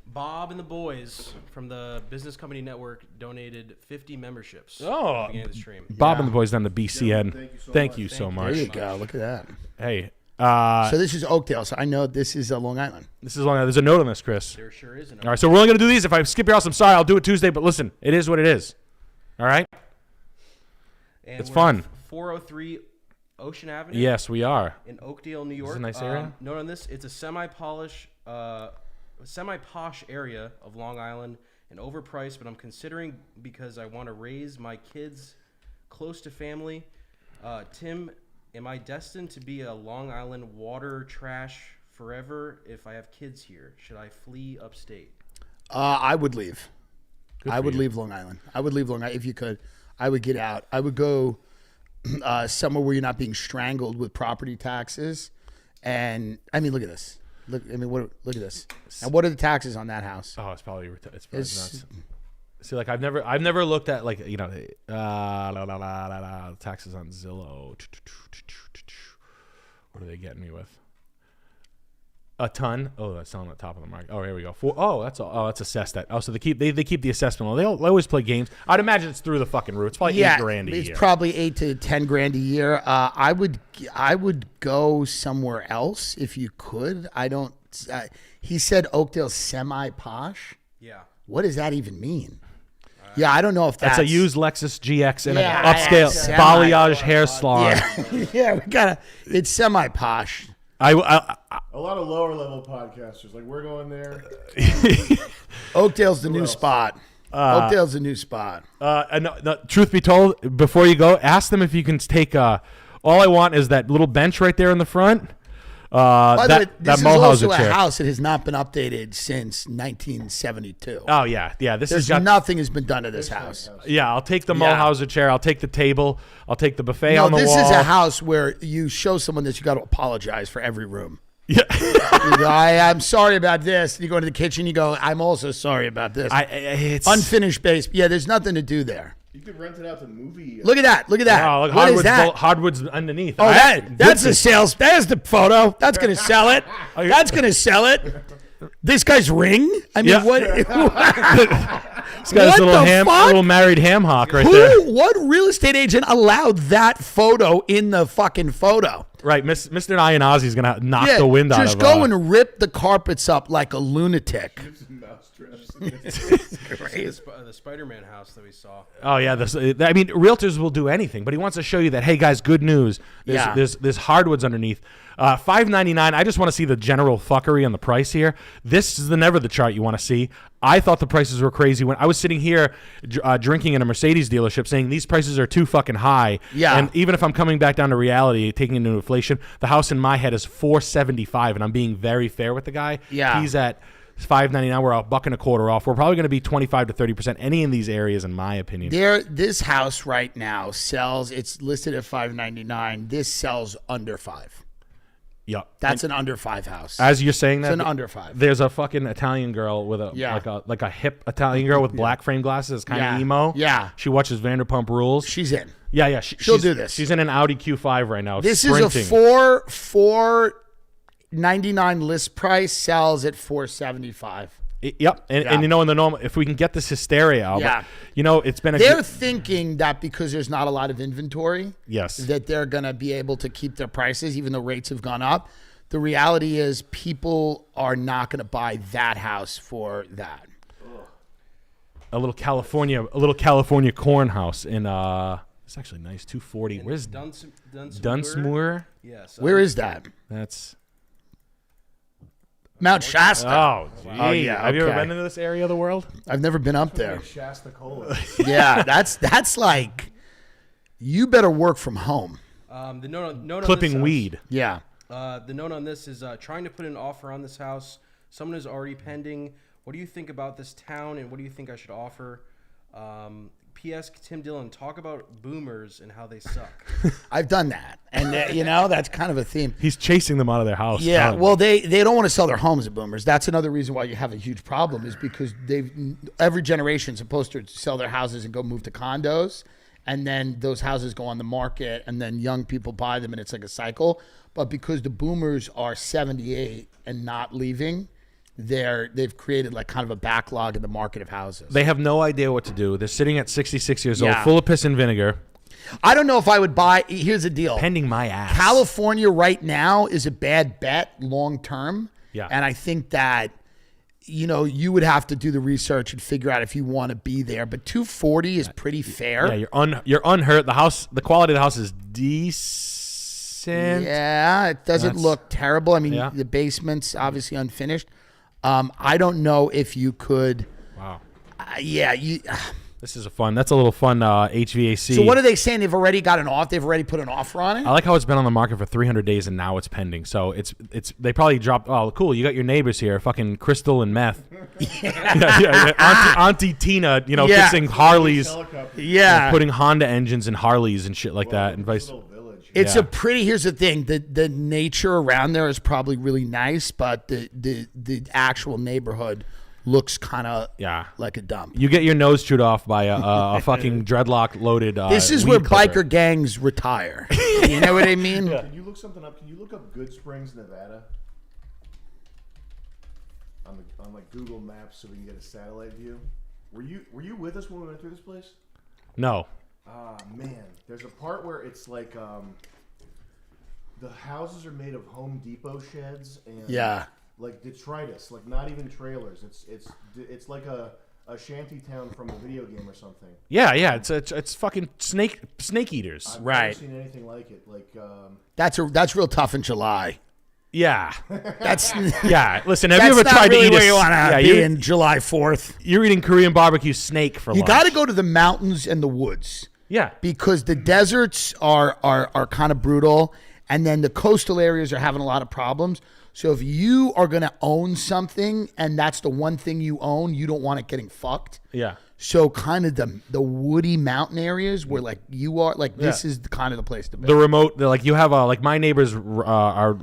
Bob and the boys from the Business Company Network donated 50 memberships. At the beginning of the stream. Bob and the boys done the BCN. Thank you so There much. you go. Look at that. Hey. So this is Oakdale. So I know this is Long Island. This is long. There's a note on this, Chris. There sure is. All right, so we're only going to do these. If I skip your house, I'm sorry. I'll do it Tuesday, but listen, it is what it is. All right? And It's we're fun. at 403 Ocean Avenue. Yes, we are. In Oakdale, New York. a nice area? Note on this, it's a semi-posh area of Long Island and overpriced, but I'm considering because I want to raise my kids close to family. Tim, am I destined to be a Long Island water trash forever if I have kids here? Should I flee upstate? I would leave. I would you. leave Long Island. I would leave Long Island if you could. I would get out. I would go somewhere where you're not being strangled with property taxes. And I mean, look at this. Look at this. And what are the taxes on that house? Oh, it's probably nuts. See, like I've never looked at like taxes on Zillow. What are they getting me with? A ton. Oh, that's on the top of the market. Oh, here we go. That's all. Oh, that's assessed at. Oh, so they keep the assessment. They always play games. I'd imagine it's through the fucking roof. It's probably $8,000 a year. It's probably $8,000 to $10,000 a year. I would go somewhere else if you could. I don't. He said Oakdale semi-posh. Yeah. What does that even mean? Yeah, I don't know if that's a used Lexus GX in Yeah, an upscale semi- balayage hair salon. Yeah, we gotta. It's semi-posh. I A lot of lower level podcasters, like we're going there. Oakdale's the new spot. Oakdale's the new spot. no, truth be told, before you go, ask them if you can take. All I want is that little bench right there in the front. By the way, that this is Mulhauser also a chair. house that has not been updated since 1972. Oh yeah. This There's has got nothing has been done to this house. Yeah, I'll take the Yeah. Mulhauser chair. I'll take the table. I'll take the buffet No, on the this wall. is a house where you show someone this, you got to apologize for every room. Yeah. You go, I'm sorry about this. You go into the kitchen, you go, I'm also sorry about this. It's Unfinished base. Yeah, there's nothing to do there. You could rent it out to movie. Look at that. Look at that. Wow, look, What is that? hardwood's underneath. Oh, that's the sales. There's the photo. That's going to sell it. That's going to sell it. This guy's ring? I mean, Yeah. what? This guy's What the fuck? little married ham hock right there. What real estate agent allowed that photo in the fucking photo? Right, Mr. Ianazzi is gonna knock the wind out of. Just go and rip the carpets up like a lunatic. The Spider-Man house that we saw. Oh yeah, I mean, realtors will do anything, but he wants to show you that, hey guys, good news. There's hardwoods underneath. $599. I just want to see the general fuckery on the price here. This is never the chart you want to see. I thought the prices were crazy when I was sitting here drinking in a Mercedes dealership, saying these prices are too fucking high. Yeah. And even if I'm coming back down to reality, taking into inflation, the house in my head is $475, and I'm being very fair with the guy. Yeah. He's at $599. We're $1.25 off. We're probably going to be 25 to 30% any in these areas, in my opinion. This house right now sells. It's listed at $599. This sells under $5. Yep. That's an under $5 house. As you're saying that, It's an under $5. There's a fucking Italian girl with like a hip Italian girl with black frame glasses, kind of emo. Yeah. She watches Vanderpump Rules. She's in. Yeah. She'll do this. She's in an Audi Q5 right now. This sprinting. is a $499 list price, sells at $475. Yep. And you know, in the normal, if we can get this hysteria out, Yeah. but, you know, it's been a They're thinking that because there's not a lot of inventory, yes, that they're going to be able to keep their prices even though rates have gone up. The reality is people are not going to buy that house for that. a little California corn house in it's actually nice, 240. Where's Dunsmuir? Yes. Where is that? That's Mount Shasta. oh, Oh, yeah, Have you ever okay. been into this area of the world? I've never been up there. Shasta Cola. Yeah, that's like you better work from home. The note on this Clipping house- weed. Yeah. The note on this is trying to put an offer on this house. Someone is already pending. What do you think about this town, and what do you think I should offer? P.S. Tim Dillon, talk about boomers and how they suck. I've done that, and that's kind of a theme. He's chasing them out of their house. Yeah, Done. well, they don't want to sell their homes to boomers. That's another reason why you have a huge problem is because every generation's supposed to sell their houses and go move to condos, and then those houses go on the market, and then young people buy them, and it's like a cycle. But because the boomers are 78 and not leaving, they've created like kind of a backlog in the market of houses. They have no idea what to do. They're sitting at 66 years old, Yeah. full of piss and vinegar, I don't know if I would buy. Here's the deal. pending my ass. California right now is a bad bet long term. Yeah. And I think that, you would have to do the research and figure out if you want to be there. But 240 is pretty fair. Yeah, you're unhurt. The quality of the house is decent. Yeah, it doesn't look terrible. I mean, Yeah. the basement's obviously unfinished. I don't know if you could. Wow. This is that's a little fun HVAC. So what are they saying? They've already got an offer. They've already put an offer on it. I like how it's been on the market for 300 days and now it's pending. So it's they probably dropped. Oh, cool! You got your neighbors here, fucking Crystal and Meth. Yeah. Auntie Tina, Yeah. fixing Harleys, Yeah, putting Honda engines in Harleys and shit like that, and vice. it's Yeah. Here's the thing: the nature around there is probably really nice, but the actual neighborhood looks kind of like a dump. You get your nose chewed off by a fucking dreadlock loaded. This is weed where clipper. biker gangs retire. You know what I mean? Can you look something up? Can you look up Good Springs, Nevada? On like Google Maps so we can get a satellite view. Were you with us when we went through this place? No. Ah, man. There's a part where it's like the houses are made of Home Depot sheds and like detritus, like not even trailers. It's like a shanty town from a video game or something. Yeah. It's fucking snake eaters. I've never seen anything like it. Like That's real tough in July. Yeah. That's Yeah. Listen, have you that's ever not tried really to eat where you want to be you're, in July 4th. you're eating Korean barbecue snake for You lunch. got to go to the mountains and the woods Yeah. because the deserts are kind of brutal. And then the coastal areas are having a lot of problems. So if you are going to own something and that's the one thing you own, you don't want it getting fucked. Yeah. So kind of the woody mountain areas where like you are, like this is kind of the place to be. The remote, like you have like my neighbors are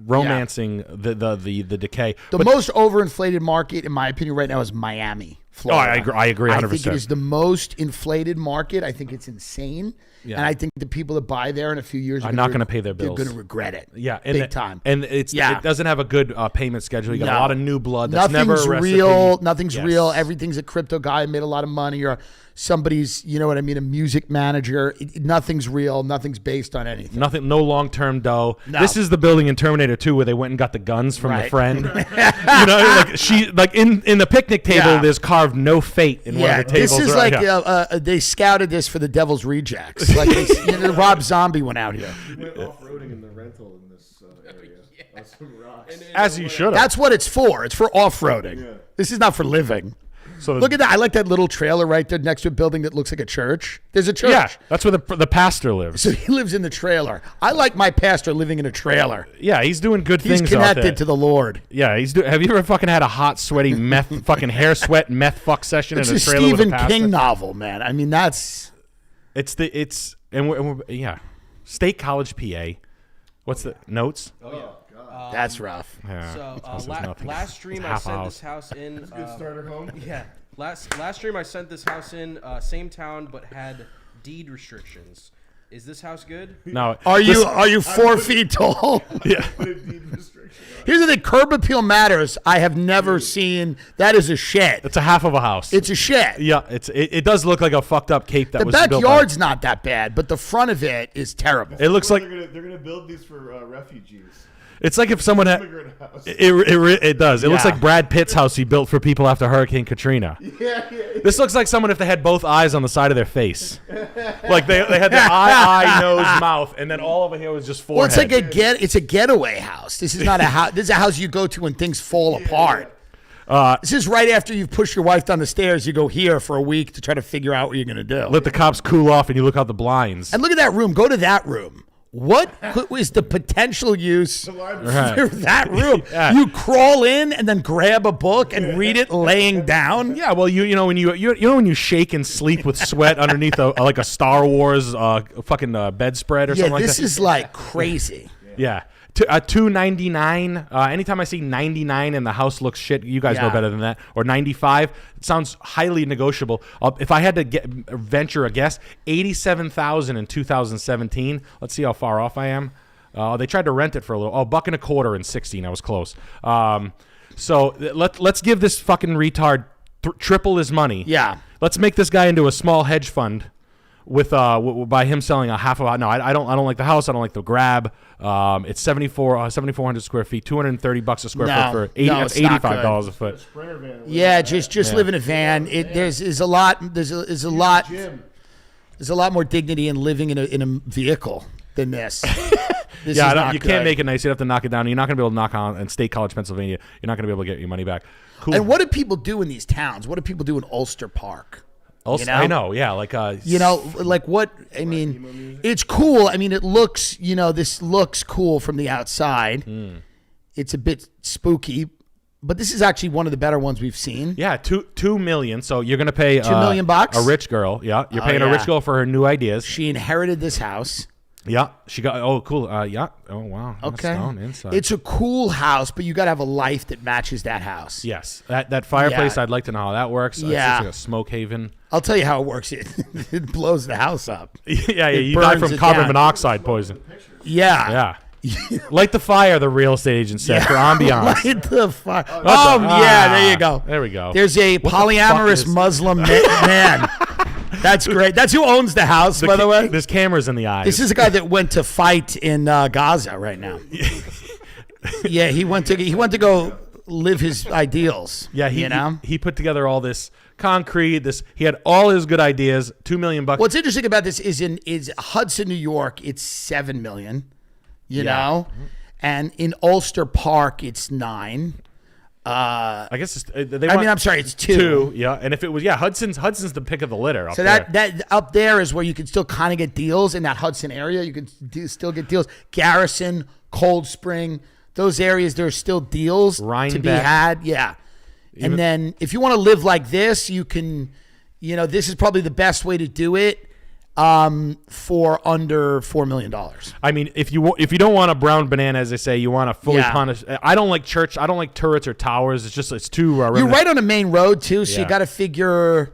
romancing the decay. The most overinflated market, in my opinion, right now is Miami, Florida. I agree 100%. I think it is the most inflated market. I think it's insane. Yeah. And I think the people that buy there in a few years are not going to pay their bills. They're going to regret it. Yeah, big time. And it doesn't have a good payment schedule. You got a lot of new blood. That's Nothing's never a real. Nothing's real. Everything's a crypto guy made a lot of money, or somebody's, you know what I mean, a music manager. Nothing's real. Nothing's based on anything. Nothing. No long-term dough. No. This is the building in Terminator 2 where they went and got the guns from the friend. You know, like in the picnic table, there's carved "No Fate" in one of the tables. This is like they scouted this for the Devil's Rejects. Like Rob Zombie went out here. We went off-roading in the rental in this area. On some rocks. As you should have. That's what it's for. It's for off-roading. Yeah. This is not for living. So look at that. I like that little trailer right there next to a building that looks like a church. There's a church. Yeah, that's where the pastor lives. So he lives in the trailer. I like my pastor living in a trailer. Yeah, he's doing good things. He's connected to the Lord. Yeah, have you ever fucking had a hot, sweaty meth, fucking hair sweat meth fuck session in a trailer with a pastor? It's a Stephen King novel, man. I mean, that's. Yeah, State College, PA. What's the notes? Oh yeah. That's rough. Yeah. So last stream I sent this house in. That's a good starter home. Yeah. Last stream I sent this house in, same town but had deed restrictions. Is this house good? No. Are you 4 feet tall? Yeah. Here's the thing: curb appeal matters. I have never seen that is a shed. It's a half of a house. It's a shed. Yeah. It does look like a fucked up cape that was built. The backyard's not that bad, but the front of it is terrible. It looks like they're gonna build these for refugees. It's like if someone had it does. It looks like Brad Pitt's house he built for people after Hurricane Katrina. Yeah. This looks like someone if they had both eyes on the side of their face. Like they had the eye, nose, mouth, and then all over here was just forehead. Well, it's a getaway house. This is not a house. This is a house you go to when things fall apart. This is right after you've pushed your wife down the stairs. You go here for a week to try to figure out what you're going to do. Let the cops cool off and you look out the blinds. And look at that room. Go to that room. What is the potential use for that room? Yeah. You crawl in and then grab a book and read it laying down. Yeah, well, you know when you shake and sleep with sweat underneath like a Star Wars fucking bedspread or something like that. This is like crazy. Yeah. $299. Anytime I see 99 and the house looks shit, you guys know better than that. Or 95, it sounds highly negotiable. If I had to venture a guess, 87,000 in 2017. Let's see how far off I am. They tried to rent it for a little. $1.25 in 16. I was close. So let's give this fucking retard triple his money. Yeah. Let's make this guy into a small hedge fund. With by him selling a half of I don't like the house. I don't like the grab. It's 7,400 square feet, $230 a square foot for $85 a foot. Yeah, just live in a van. There's a lot more dignity in living in a vehicle than this. You can't make it nice. You have to knock it down. You're not going to be able to knock on in State College, Pennsylvania. You're not going to be able to get your money back. Cool. And what do people do in these towns? What do people do in Ulster Park? Also, I know, yeah, like like what I mean, it's cool. I mean, it looks, this looks cool from the outside. It's a bit spooky, but this is actually one of the better ones we've seen. Yeah, $2 million. So you're gonna pay $2 million a rich girl. Yeah, you're paying a rich girl for her new ideas. She inherited this house. Yeah, she got. Oh, cool. Yeah. Oh, wow. Okay. Inside. It's a cool house, but you got to have a life that matches that house. Yes. That fireplace. I'd like to know how that works. Yeah. It's like a smoke haven. I'll tell you how it works. It blows the house up. Yeah. You die from carbon monoxide poison. Yeah. Yeah. Light the fire. The real estate agent said for ambiance. Light the fire. Yeah. There you go. There we go. There's a polyamorous Muslim man. That's great. That's who owns the house, by the way. There's cameras in the eyes. This is a guy that went to fight in Gaza right now. Yeah, he went to go live his ideals. Yeah, he put together all this concrete. He had all his good ideas. $2 million. What's interesting about this is Hudson, New York. It's $7 million. You know, and in Ulster Park, it's $9 million. I guess it's, I'm sorry, it's 2. Yeah, and if it was Hudson's the pick of the litter. So that up there is where you can still kind of get deals in that Hudson area. You can still get deals. Garrison, Cold Spring, those areas there's still deals to be had. Yeah. And then if you want to live like this, you can, this is probably the best way to do it. For under $4 million. I mean, if you don't want a brown banana, as they say, you want a fully polished. I don't like church. I don't like turrets or towers. It's too. You're right on the main road too, so you got to figure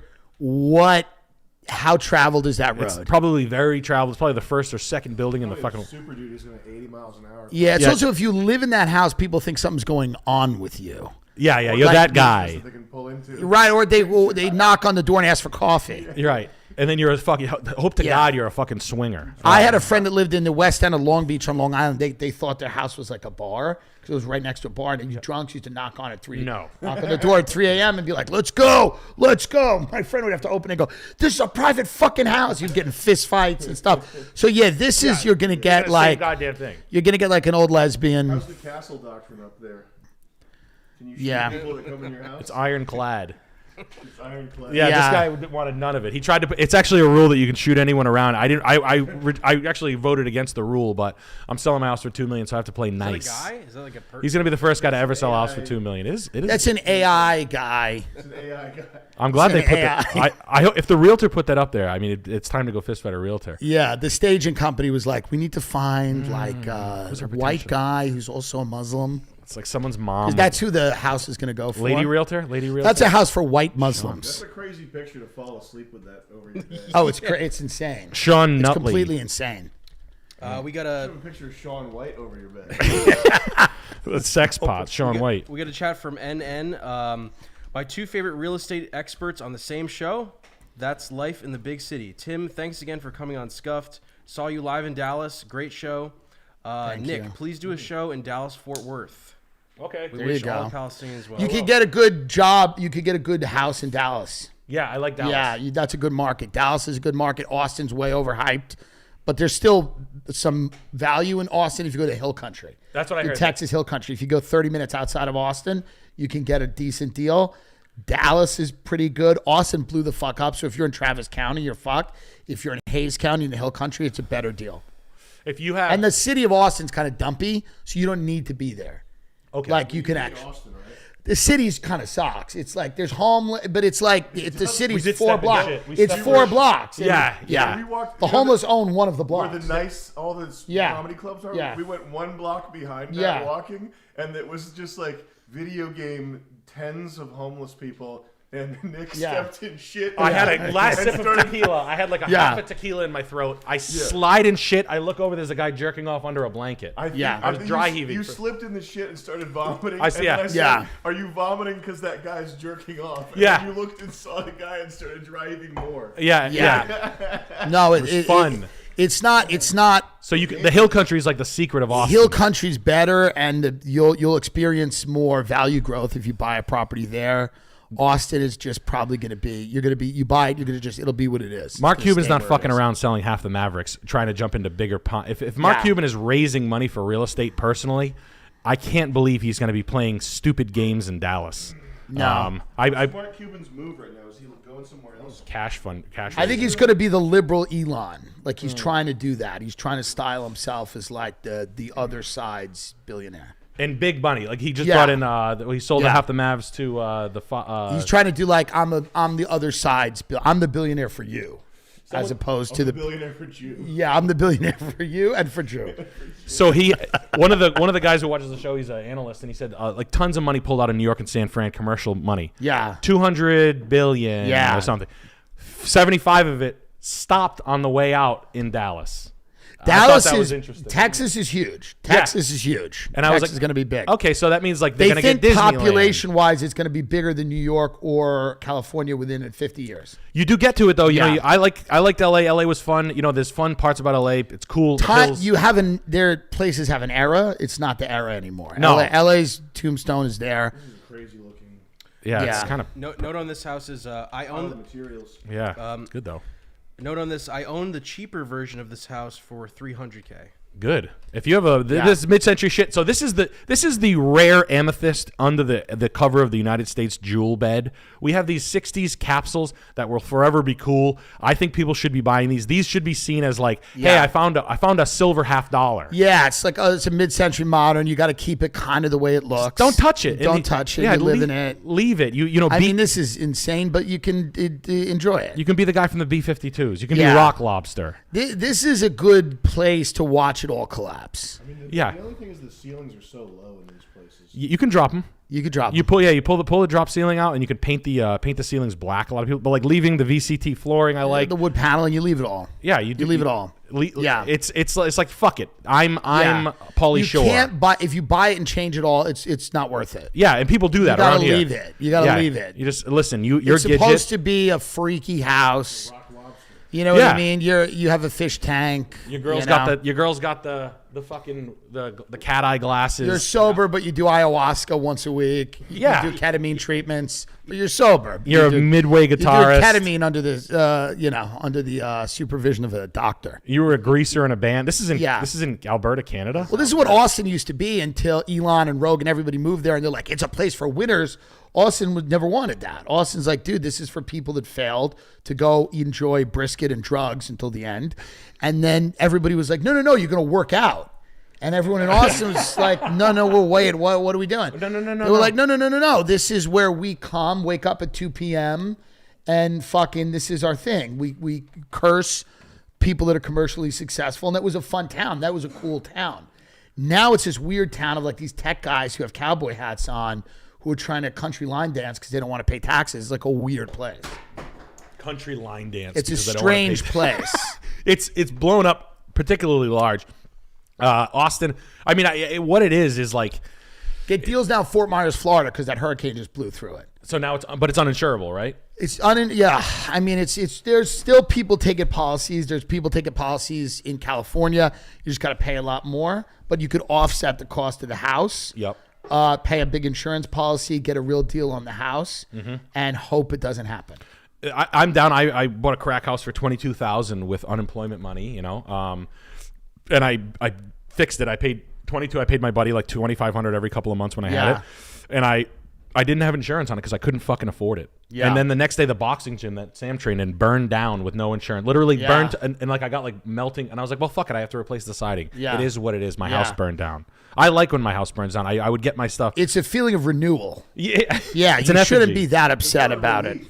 how traveled is that road? It's probably very traveled. It's probably the first or second building in the fucking. Super Dude is going 80 miles an hour. Yeah, it's also if you live in that house, people think something's going on with you. Yeah, you're that guy. They can pull into. Right, or they knock on the door and ask for coffee. You're right. And then you're a fucking, hope to God you're a fucking swinger. I had a friend that lived in the west end of Long Beach on Long Island. They thought their house was like a bar because it was right next to a bar. And you drunks used to knock on at 3. Knock on the door at 3 a.m. and be like, let's go. My friend would have to open and go, this is a private fucking house. You'd get in fist fights and stuff. So this is, you're going to get like, goddamn thing. You're going to get like an old lesbian. How's the castle doctrine up there? Can you shoot people that come in your house? It's ironclad. It's ironclad. Yeah, this guy wanted none of it. He tried to. It's actually a rule that you can shoot anyone around. I didn't. I actually voted against the rule, but I'm selling my house for $2 million, so I have to play nice. Is that a guy? Is that like a person? He's gonna be the first guy to ever sell a house for $2 million. It is. That's an AI guy. It's an AI guy. I'm glad they put that. I hope if the realtor put that up there. I mean, it's time to go fist fight a realtor. Yeah, the staging company was like, we need to find like a white guy who's also a Muslim. It's like someone's mom. That's who the house is going to go for. Lady realtor. That's a house for white Muslims. That's a crazy picture to fall asleep with that over your bed. Oh, it's great. It's insane. Sean Nutley. It's completely insane. We got a picture of Sean White over your bed. The sex pot, Sean White. We got a chat from NN. My 2 favorite real estate experts on the same show. That's life in the big city. Tim, thanks again for coming on Scuffed. Saw you live in Dallas. Great show. Nick, please do a show in Dallas, Fort Worth. Okay. We wish all Palestinians well. You could get a good job. You could get a good house in Dallas. Yeah, I like Dallas. Yeah, that's a good market. Dallas is a good market. Austin's way overhyped. But there's still some value in Austin if you go to Hill Country. That's what I heard. Texas Hill Country. If you go 30 minutes outside of Austin, you can get a decent deal. Dallas is pretty good. Austin blew the fuck up. So if you're in Travis County, you're fucked. If you're in Hayes County in the Hill Country, it's a better deal. If you have, and the city of Austin's kind of dumpy, so you don't need to be there. Okay. Like you can actually. Austin, right? The city's kind of sucks. It's like there's homeless, but it's like the city's 4 blocks. It's 4 blocks. Yeah. We walked, the homeless own one of the blocks. Where all the comedy clubs are. Yeah. We went 1 block behind that walking, and it was just like video game tens of homeless people. And Nick stepped in shit. I had a last sip of tequila. I had like a half a tequila in my throat. I slide in shit. I look over. There's a guy jerking off under a blanket. I was dry heaving. You slipped in the shit and started vomiting. I said, are you vomiting because that guy's jerking off? And you looked and saw the guy and started dry heaving more. No, it's fun. It's not. So the Hill Country is like the secret of Austin. Hill Country's better, and you'll experience more value growth if you buy a property there. Austin is just probably going to be, you buy it, it'll be what it is. Mark Cuban's not fucking around selling half the Mavericks, trying to jump into bigger If Mark Cuban is raising money for real estate personally, I can't believe he's going to be playing stupid games in Dallas. No. Mark Cuban's move right now? Is he going somewhere else? Cash. I think he's going to be the liberal Elon. Like he's trying to do that. He's trying to style himself as like the other side's billionaire. And big money, like he just brought in. He sold half the Mavs to he's trying to do like I'm the other side's. I'm the billionaire for you, as opposed to the billionaire for Jew. Yeah, I'm the billionaire for you and for Jew. So one of the guys who watches the show, he's an analyst, and he said like tons of money pulled out of New York and San Fran, commercial money. Yeah, 200 billion. Or something. 75 of it stopped on the way out in Dallas. Dallas is interesting. Texas is huge. Texas is huge. And I was like, it's going to be big. Okay, so that means like they're going to get Disneyland. Population-wise, it's going to be bigger than New York or California within 50 years. You do get to it though. You know, I liked LA. LA was fun. You know, there's fun parts about LA. It's cool. Their places have an era. It's not the era anymore. No, LA's tombstone is there. This is crazy looking. Yeah, it's kind of. Note on this house is I own the materials. Yeah, it's good though. Note on this, I own the cheaper version of this house for $300K. Good. If you have this mid-century shit, so this is the rare amethyst under the cover of the United States jewel bed. We have these 60s capsules that will forever be cool. I think people should be buying these. These should be seen as like, hey, I found a silver $50. Yeah, it's like it's a mid-century modern. You got to keep it kind of the way it looks. Don't touch it. Don't touch it. Yeah, you live in it. Leave it. You know. I mean, this is insane, but you can enjoy it. You can be the guy from the B-52s. You can be Rock Lobster. This is a good place to watch it all collapse. I mean, Yeah. The only thing is the ceilings are so low in these places. You can drop them. You could drop. You pull the drop ceiling out, and you could paint the ceilings black. A lot of people, but like leaving the VCT flooring, I like the wood paneling. You leave it all. Yeah, you leave it all. Yeah, it's like fuck it. I'm Pauly Shore. You can't buy if you buy it and change it all. It's not worth it. Yeah, and people do that. You gotta around leave here. it. You gotta leave it. You just listen. You're it's supposed to be a freaky house. You know what I mean? You have a fish tank. Your girl's got the fucking the cat eye glasses. You're sober, but you do ayahuasca once a week. You do ketamine treatments, but you're sober. You're a midway guitarist. You do ketamine under the supervision of a doctor. You were a greaser in a band. This is in Alberta, Canada. Well, this is what Austin used to be until Elon and Rogan, everybody moved there, and they're like, it's a place for winners. Austin never wanted that. Austin's like, dude, this is for people that failed to go enjoy brisket and drugs until the end. And then everybody was like, no, you're going to work out. And everyone in Austin was like, no, we'll wait. What are we doing? No. They were like, no. This is where we come, wake up at 2 p.m. and fucking this is our thing. We curse people that are commercially successful. And that was a fun town. That was a cool town. Now it's this weird town of like these tech guys who have cowboy hats on who are trying to country line dance because they don't want to pay taxes. It's like a weird place. Country line dance. It's a strange place. It's blown up particularly large. Austin. I mean, what it is like. Get deals down Fort Myers, Florida, because that hurricane just blew through it. So now it's uninsurable, right? Yeah. I mean, there's still people taking policies. There's people taking policies in California. You just got to pay a lot more, but you could offset the cost of the house. Yep. Pay a big insurance policy, get a real deal on the house, and hope it doesn't happen. I'm down. I bought a crack house for $22,000 with unemployment money, you know, and I fixed it. I paid $22,000. I paid my buddy like $2,500 every couple of months when I had it, and I didn't have insurance on it because I couldn't fucking afford it. Yeah. And then the next day, the boxing gym that Sam trained in burned down with no insurance. Literally burned, and like I got like melting, and I was like, well, fuck it, I have to replace the siding. Yeah. It is what it is. My house burned down. I like when my house burns down. I would get my stuff. It's a feeling of renewal. Yeah, yeah. You shouldn't be that upset about it.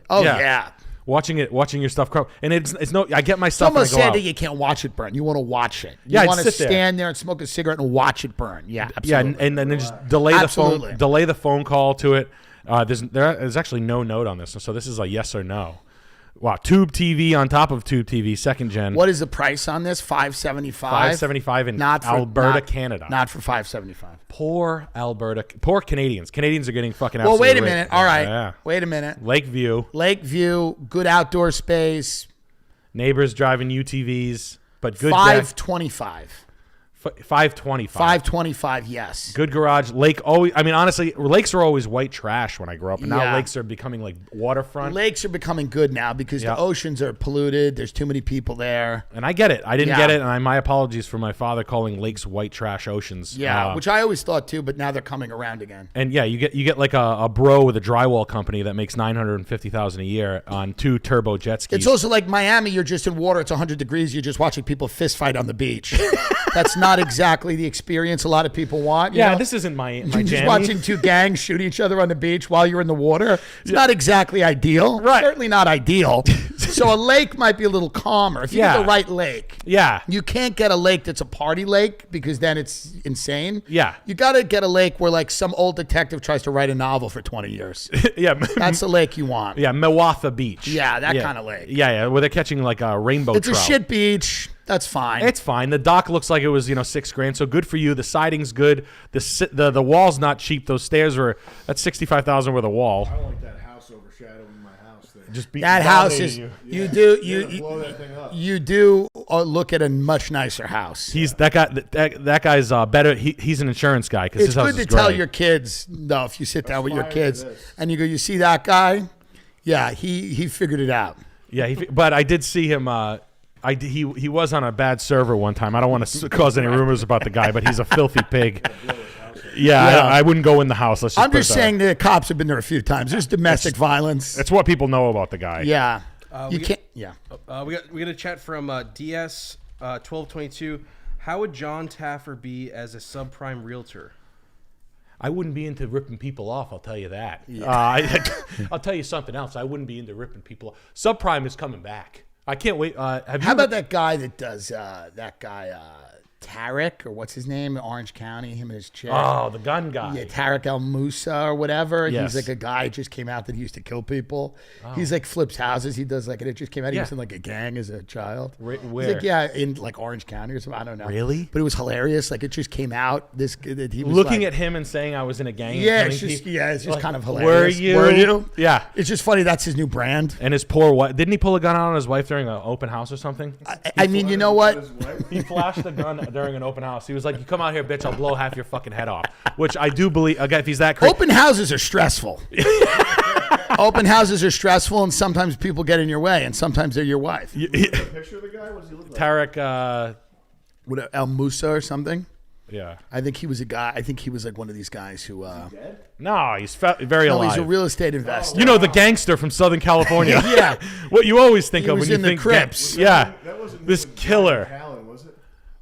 Oh yeah. Watching your stuff grow, and it's no. I get my stuff. It's almost sad that you can't watch it burn. You want to watch it. You want to stand there and smoke a cigarette and watch it burn. Yeah, absolutely. Yeah, and then just delay the phone call to it. There's actually no note on this, so this is a yes or no. Wow, Tube TV on top of Tube TV, second gen. What is the price on this? $575. $575 in Alberta, Canada. Not for $575. Poor Alberta, poor Canadians. Canadians are getting fucking. Well, wait a minute. All right, wait a minute. Lakeview, good outdoor space. Neighbors driving UTVs, but good. $525. $525. Yes. Good garage. Lake. Always. I mean, honestly, lakes were always white trash when I grew up, and now lakes are becoming like waterfront. Lakes are becoming good now because the oceans are polluted. There's too many people there. And I get it. I didn't get it, and my apologies for my father calling lakes white trash oceans. Yeah, which I always thought too, but now they're coming around again. And yeah, you get like a bro with a drywall company that makes $950,000 a year on 2 turbo jet skis. It's also like Miami. You're just in water. It's 100 degrees. You're just watching people fist fight on the beach. That's not exactly the experience a lot of people want. You know? This isn't my You're just watching 2 gangs shoot each other on the beach while you're in the water. It's not exactly ideal. Right. Certainly not ideal. So a lake might be a little calmer. If you get the right lake. Yeah. You can't get a lake that's a party lake because then it's insane. Yeah. You got to get a lake where like some old detective tries to write a novel for 20 years. Yeah. That's the lake you want. Yeah. Milwaukee Beach. Yeah. That kind of lake. Yeah. Where they're catching like a rainbow trout. It's a shit beach. That's fine. It's fine. The dock looks like it was, $6,000. So good for you. The siding's good. The wall's not cheap. Those stairs were that's $65,000 worth of wall. I don't like that house overshadowing my house there. Just that house is you do look at a much nicer house. He's that guy. That guy's better. He's an insurance guy because it's good to tell your kids. No, if you sit down with your kids and you go, you see that guy? Yeah, he figured it out. Yeah, but I did see him. He was on a bad server one time. I don't want to cause any rumors about the guy, but he's a filthy pig. Yeah. I wouldn't go in the house. I'm just saying the cops have been there a few times. There's domestic violence. It's what people know about the guy. Yeah. You can't. Yeah. We got a chat from DS 1222. How would John Taffer be as a subprime realtor? I wouldn't be into ripping people off. I'll tell you that. Yeah. I'll tell you something else. I wouldn't be into ripping people off. Subprime is coming back. I can't wait. How about that guy that does Tarek, or what's his name? Orange County, him and his chick. Oh, the gun guy. Yeah, Tarek El Musa or whatever. Yes. He's like a guy who just came out that he used to kill people. Oh. He's like flips houses. He does like, and it just came out. He was in like a gang as a child. Where? He's like, yeah, in like Orange County or something. I don't know. Really? But it was hilarious. Like it just came out. He was looking like, at him and saying I was in a gang. Yeah, it's just like, kind of hilarious. Were you? Yeah. It's just funny. That's his new brand. And his poor wife. Didn't he pull a gun out on his wife during an open house or something? I mean, you know what? He flashed a gun during an open house. He was like, "You come out here, bitch! I'll blow half your fucking head off." Which I do believe. Again, if he's that crazy. Open houses are stressful. Open houses are stressful, and sometimes people get in your way, and sometimes they're your wife. Picture of the guy. What does he look like? Tarek. What, El Musa or something? Yeah. I think he was a guy. I think he was like one of these guys who. Dead? No, he's very alive. No, he's a real estate investor. You know, the gangster from Southern California. Yeah. What you always think He of was when you in think the Crips. Yeah. That wasn't This him with killer. Brian Callen, was it?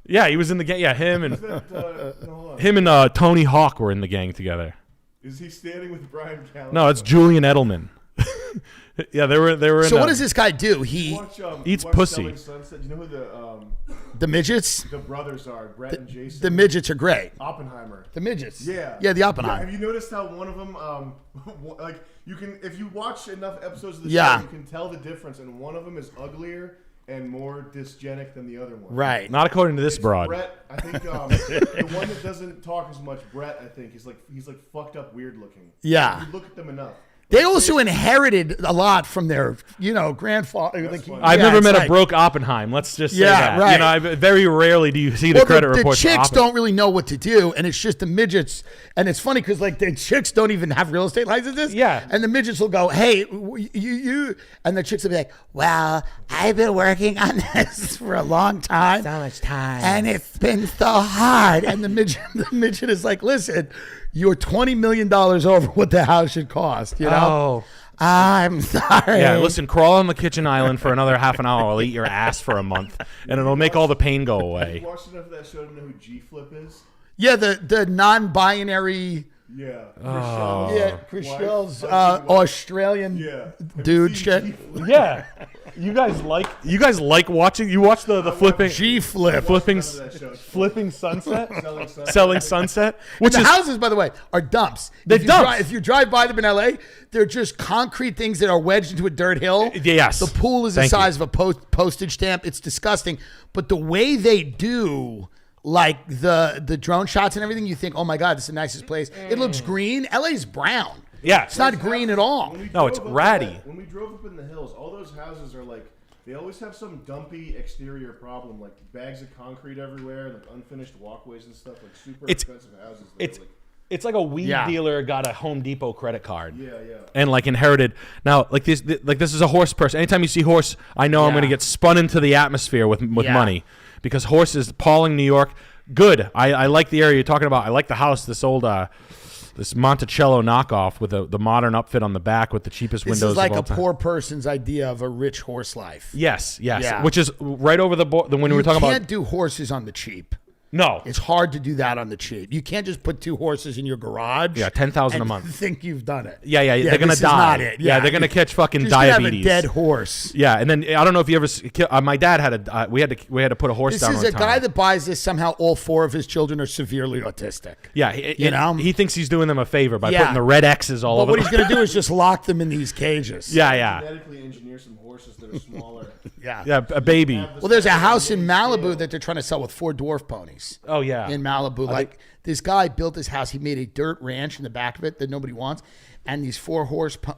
Yeah, he was in the gang. Yeah, him and No, hold on. him and Tony Hawk were in the gang together. Is he standing with Brian Callen? No, it's Julian Edelman. Yeah, they were. So what does this guy do? He eats watch pussy. Selling Sunset. Do you know who the midgets. the brothers are? Brett and Jason. The midgets are great. Oppenheimer. The midgets. Yeah. Yeah, the Oppenheimer. Have you noticed how one of them, like you can, if you watch enough episodes of the Yeah. show, you can tell the difference, and one of them is uglier and more dysgenic than the other one. Right. Not according to this It's broad. Brett, I think the one that doesn't talk as much, Brett, I think, he's like fucked up, weird looking. Yeah. You look at them enough. They also inherited a lot from their, grandfather. Like, funny. I've never it's met like- a broke Oppenheim. Let's just say Yeah, that. right. You know, very rarely do you see the Well, credit the reports. for chicks Oppenheimer. don't really know what to do, and it's just the midgets. And it's funny because like the chicks don't even have real estate licenses. Yeah. And the midgets will go, "Hey, you," and the chicks will be like, "Well, I've been working on this for a long time, So much time. and it's been so hard." And the midget is like, "Listen, you're $20 million over what the house should cost. You know." Oh. I'm sorry. Yeah, listen, crawl on the kitchen island for another half an hour. I'll eat your ass for a month, and it'll make all the pain go away. You watched enough of that show to know who G Flip is? Yeah, the non-binary. Yeah. Oh. Yeah, Chriselle's Australian Yeah. dude shit. Yeah, you guys like watching. You watch the flipping G-flip. flipping That show. flipping sunset, Selling Sunset. selling sunset, And which the is houses, by the way, are dumps. They're dumps. If you drive by them in LA, they're just concrete things that are wedged into a dirt hill. Yes. The pool is the Thank you. size of a postage stamp. It's disgusting. But the way they do like the drone shots and everything, you think, oh my God, this is the nicest place. It looks green. LA's brown. yeah, It's not green at all. When we No, it's drove up ratty. When we drove up in the hills, all those houses are like, they always have some dumpy exterior problem, like bags of concrete everywhere, like unfinished walkways and stuff, like super It's- expensive houses. that it's are like, it's like a weed Yeah. dealer got a Home Depot credit card. yeah. And like inherited. Now, like this is a horse person. Anytime you see horse, I know I'm Yeah. going to get spun into the atmosphere with Yeah. money, because horses, Pauling, New York, good. I like the area you're talking about. I like the house. This old this Monticello knockoff with the modern upfit on the back with the cheapest This windows. is like of all a time. poor person's idea of a rich horse life. Yes. Yeah. Which is right over the board. When we You were talking can't about do horses on the cheap. no. It's hard to do that on the cheap. You can't just put 2 horses in your garage. Yeah, 10,000 a and month. Think you've done it. Yeah, they're gonna this is die. not it. Yeah, they're gonna catch fucking just diabetes. Have a dead horse. Yeah, and then I don't know if you ever. My dad had a. We had to put a horse This down. is one a time. guy that buys this. Somehow, all 4 of his children are severely autistic. Yeah, You know? he thinks he's doing them a favor by Yeah. putting the red X's all But over. what he's going to do is just lock them in these cages. Yeah. Genetically engineer some horses that are smaller. Yeah, a baby. Well, there's a house in Malibu that they're trying to sell with 4 dwarf ponies. Oh yeah. In Malibu, like this guy built this house. He made a dirt ranch in the back of it that nobody wants, and these 4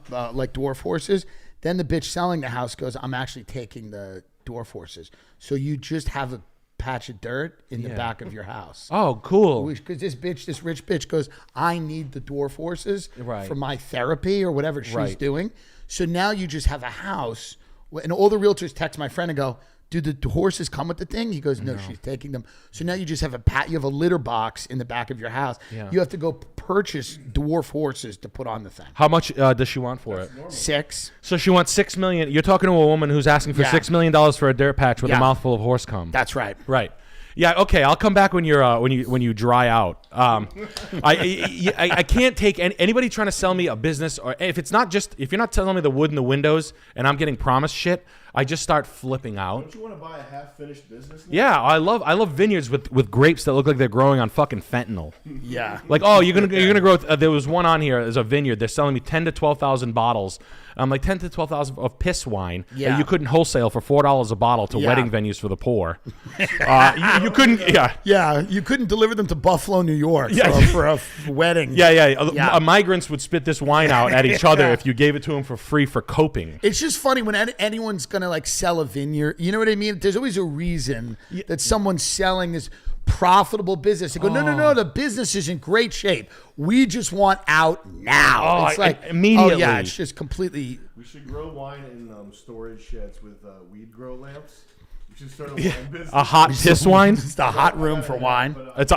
like dwarf horses. Then the bitch selling the house goes, "I'm actually taking the dwarf horses, so you just have a patch of dirt in the back of your house." Oh, cool. Because this rich bitch goes, "I need the dwarf horses Right. for my therapy or whatever she's Right. doing." So now you just have a house, and all the realtors text my friend and go, do the horses come with the thing? He goes, no, she's taking them. So now you just have you have a litter box in the back of your house. Yeah. You have to go purchase dwarf horses to put on the thing. How much does she want for it? Normal. 6. So she wants $6 million. You're talking to a woman who's asking for $6 million for a dirt patch with a mouthful of horse cum. That's right. Right. Yeah. Okay. I'll come back when you're when you dry out. I can't take anybody trying to sell me a business, or if you're not telling me the wood in the windows and I'm getting promised shit, I just start flipping out. Don't you want to buy a half-finished business now? Yeah, I love vineyards with grapes that look like they're growing on fucking fentanyl. Yeah. Like, oh, you're gonna grow. There was one on here. There's a vineyard. They're selling me 10 to 12,000 bottles. I'm like 10 to 12,000 of piss wine. Yeah. You couldn't wholesale for $4 a bottle to wedding venues for the poor. You couldn't. Yeah. Yeah, you couldn't deliver them to Buffalo, New York for a wedding. Yeah. Migrants would spit this wine out at each other if you gave it to them for free for coping. It's just funny when anyone's going to like sell a vineyard. You know what I mean? There's always a reason that someone's selling this profitable business. They go, no, the business is in great shape. We just want out now. It's like immediately. Oh yeah, it's just completely. We should grow wine in storage sheds with weed grow lamps. We should start a wine business. A hot piss wine. It's the hot room for wine. It's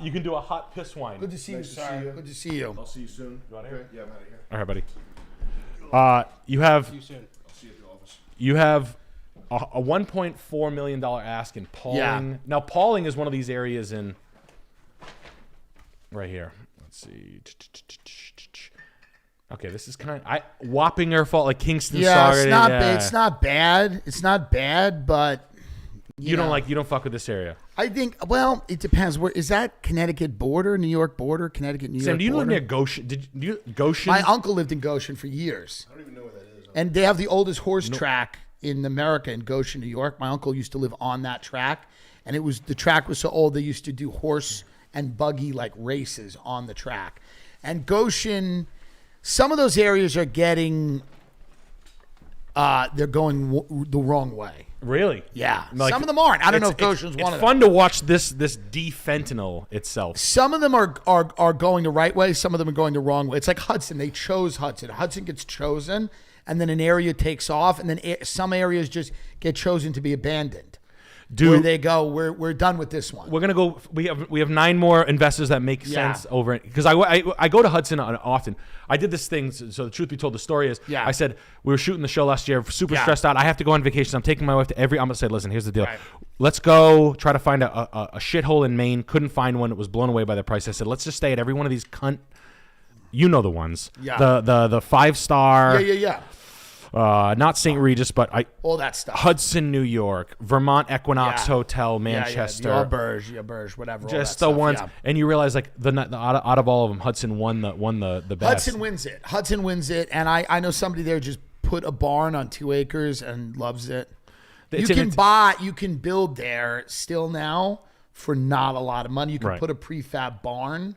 you can do a hot piss wine. Good to see you, sir. Good to see you. I'll see you soon. You out here? Yeah, I'm out of here. All right, buddy. You have. See you soon. I'll see you at the office. You have a $1.4 million ask in Pauling. Yeah. Now, Pauling is one of these areas in right here. Let's see. Okay, this is kind of Wappinger fault, like Kingston. Yeah, Saga, it's not bad. It's not bad. It's not bad, but you don't fuck with this area. I think. Well, it depends. Where is that? Connecticut border, New York border, Connecticut, New York. Sam, do you border? live near Goshen? Goshen? My uncle lived in Goshen for years. I don't even know where that is. And they have the oldest horse track in America in Goshen, New York. My uncle used to live on that track, and the track was so old they used to do horse and buggy like races on the track. And Goshen, some of those areas are getting, they're going the wrong way. Really? Yeah. Like, some of them aren't. I don't know if Goshen's one of them. It's fun to watch this de-fentanyl itself. Some of them are going the right way. Some of them are going the wrong way. It's like Hudson. They chose Hudson. Hudson gets chosen, and then an area takes off, and then some areas just get chosen to be abandoned. Where they go, we're done with this one. We're gonna go. We have 9 more investors that make sense over it, because I go to Hudson often. I did this thing. So the truth be told, the story is, I said we were shooting the show last year, super stressed out. I have to go on vacation. I'm taking my wife to I'm gonna say, listen, here's the deal. Right. Let's go try to find a shithole in Maine. Couldn't find one. It was blown away by the price. I said, let's just stay at every one of these you know the ones. Yeah. The 5-star. Yeah. Not St. Regis, but all that stuff. Hudson, New York, Vermont Equinox Hotel, Manchester, the Auberge, whatever. Just the ones, and you realize like out of all of them, Hudson won the best. Hudson wins it, and I know somebody there just put a barn on 2 acres and loves it. You can build there still now for not a lot of money. You can put a prefab barn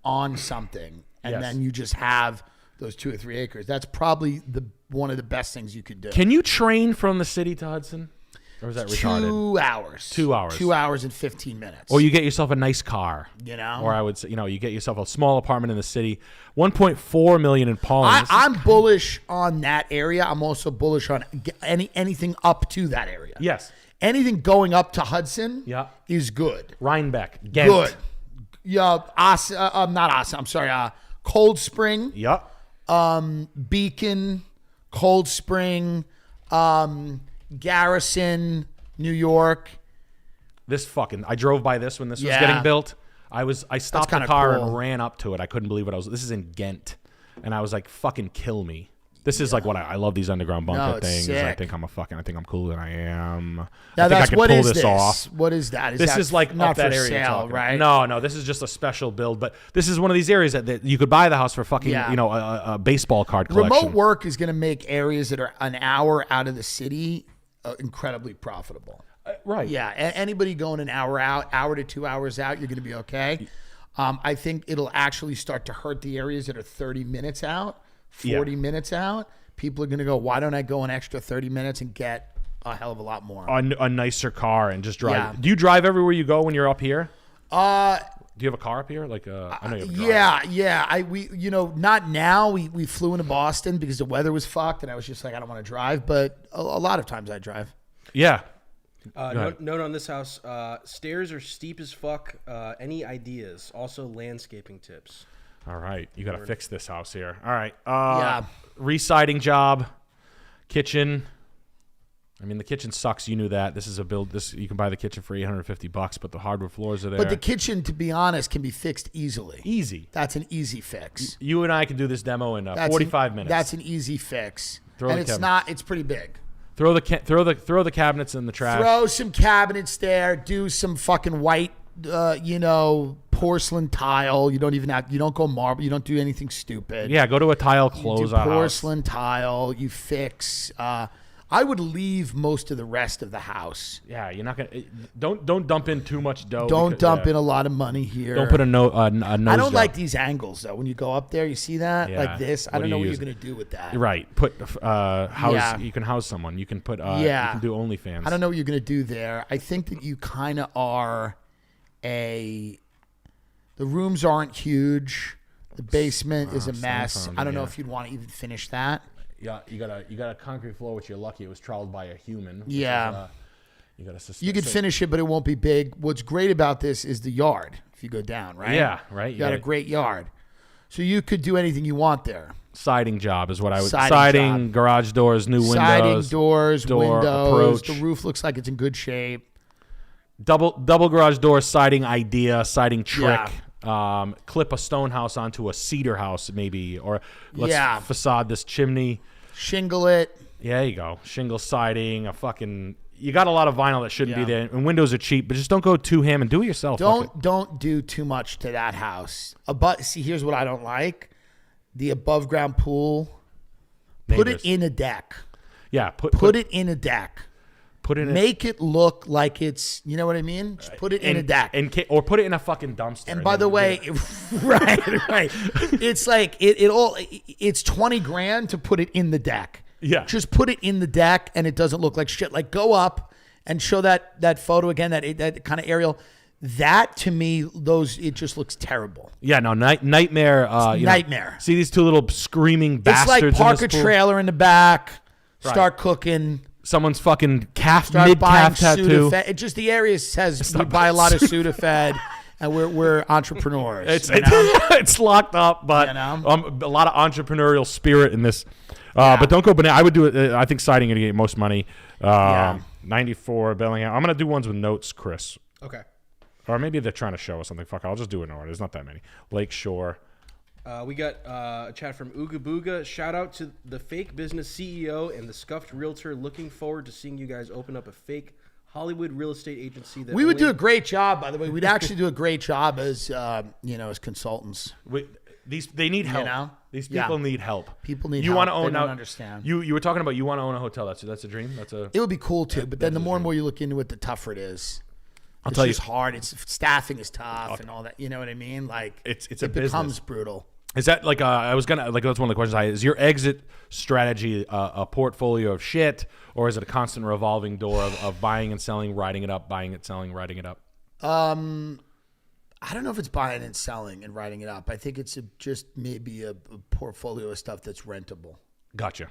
on something, and then you just have those 2 or 3 acres. That's probably one of the best things you could do. Can you train from the city to Hudson? Or is that retarded? 2 hours. 2 hours. 2 hours and 15 minutes. Or you get yourself a nice car. You know? Or I would say, you get yourself a small apartment in the city. 1.4 million in Pauling. I'm bullish on that area. I'm also bullish on anything up to that area. Yes. Anything going up to Hudson is good. Rhinebeck. Ghent. Good. Yeah. Not Asa. I'm sorry. Cold Spring. Yep. Beacon, Cold Spring, Garrison, New York. I drove by this when this was getting built. I stopped the car and ran up to it. I couldn't believe it. This is in Ghent, and I was like, fucking kill me. This is like what I love, these underground bunker things. Sick. I think I'm cooler than I am. Now I think I can pull this off. What is that? This is like not up that for area. sale, right? No, this is just a special build. But this is one of these areas that you could buy the house for fucking a baseball card collection. Remote work is going to make areas that are an hour out of the city incredibly profitable. Right. Yeah. Anybody going an hour out, hour to 2 hours out, you're going to be okay. I think it'll actually start to hurt the areas that are 30 minutes out, 40 minutes out. People are going to go, why don't I go an extra 30 minutes and get a hell of a lot more? A nicer car and just drive. Yeah. Do you drive everywhere you go when you're up here? Do you have a car up here? Like, I know you have a drive. Not now. We flew into Boston because the weather was fucked, and I was just like, I don't want to drive. But a lot of times I drive. Yeah. Note on this house: stairs are steep as fuck. Any ideas? Also, landscaping tips. All right, you got to fix this house here. All right, re-siding job, kitchen. I mean, the kitchen sucks. You knew that. This is a build. You can buy the kitchen for $850, but the hardwood floors are there. But the kitchen, to be honest, can be fixed easily. Easy. That's an easy fix. You and I can do this demo in 45 minutes. That's an easy fix. It's pretty big. Throw the cabinets in the trash. Throw some cabinets there. Do some fucking white, porcelain tile. You don't go marble. You don't do anything stupid. Yeah, go to a tile closeout. Porcelain tile. You fix. I would leave most of the rest of the house. Yeah, you're not gonna. Don't dump in too much dough. Don't dump in a lot of money here. Don't put a nose. I don't like these angles though. When you go up there, you see that like this. I don't know what you're gonna do with that. Right. Put house. Yeah. You can house someone. You can put. You can do OnlyFans. I don't know what you're gonna do there. I think that you kind of are the rooms aren't huge. The basement is a mess. I don't know if you'd want to even finish that. Yeah, you got a concrete floor, which you're lucky it was troweled by a human. Yeah, you could finish it, but it won't be big. What's great about this is the yard. If you go down, right? Yeah, right. You got a great yard, so you could do anything you want there. Siding job is what I would. Siding, garage doors, new windows. Siding, doors, windows. Approach. The roof looks like it's in good shape. Double garage door siding idea, siding trick. Yeah. Clip a stone house onto a cedar house, maybe, or let's facade this chimney. Shingle it. Yeah, there you go. Shingle siding, you got a lot of vinyl that shouldn't be there. And windows are cheap, but just don't go too ham and do it yourself. Don't do too much to that house. See, here's what I don't like. The above ground pool. Put it in a deck. Yeah, put it in a deck. Make it look like it's, you know what I mean? Just put it in a deck. Or put it in a fucking dumpster. And by the way, right. It's like it's $20,000 to put it in the deck. Yeah. Just put it in the deck and it doesn't look like shit. Like go up and show that photo again, that kind of aerial. That to me, it just looks terrible. Yeah, no, nightmare. Nightmare. See these two little screaming bastards. It's like park a trailer in the back, start cooking. Someone's fucking mid-calf tattoo. It just the area says we buy a lot of Sudafed, and we're entrepreneurs. It's locked up, but a lot of entrepreneurial spirit in this. But don't go banana. I would do it. I think siding going to get most money. 94 Bellingham. I'm going to do ones with notes, Chris. Okay. Or maybe they're trying to show us something. Fuck, I'll just do it in order. There's not that many. Lakeshore. We got a chat from Ooga Booga. Shout out to the fake business CEO and the Scuffed Realtor. Looking forward to seeing you guys open up a fake Hollywood real estate agency. We would do a great job, by the way. We'd actually do a great job as as consultants. They need help. These people need help. People need help. Want to own they don't out. Understand. You were talking about you want to own a hotel. That's a dream. It would be cool too, but then the more and more you look into it, the tougher it is. It's just hard. Staffing is tough and all that. You know what I mean? Like it becomes brutal. Is that like that's one of the questions I had. Is your exit strategy a portfolio of shit, or is it a constant revolving door of buying and selling, writing it up, buying it, selling, writing it up? I don't know if it's buying and selling and writing it up. I think it's just maybe a portfolio of stuff that's rentable. Gotcha.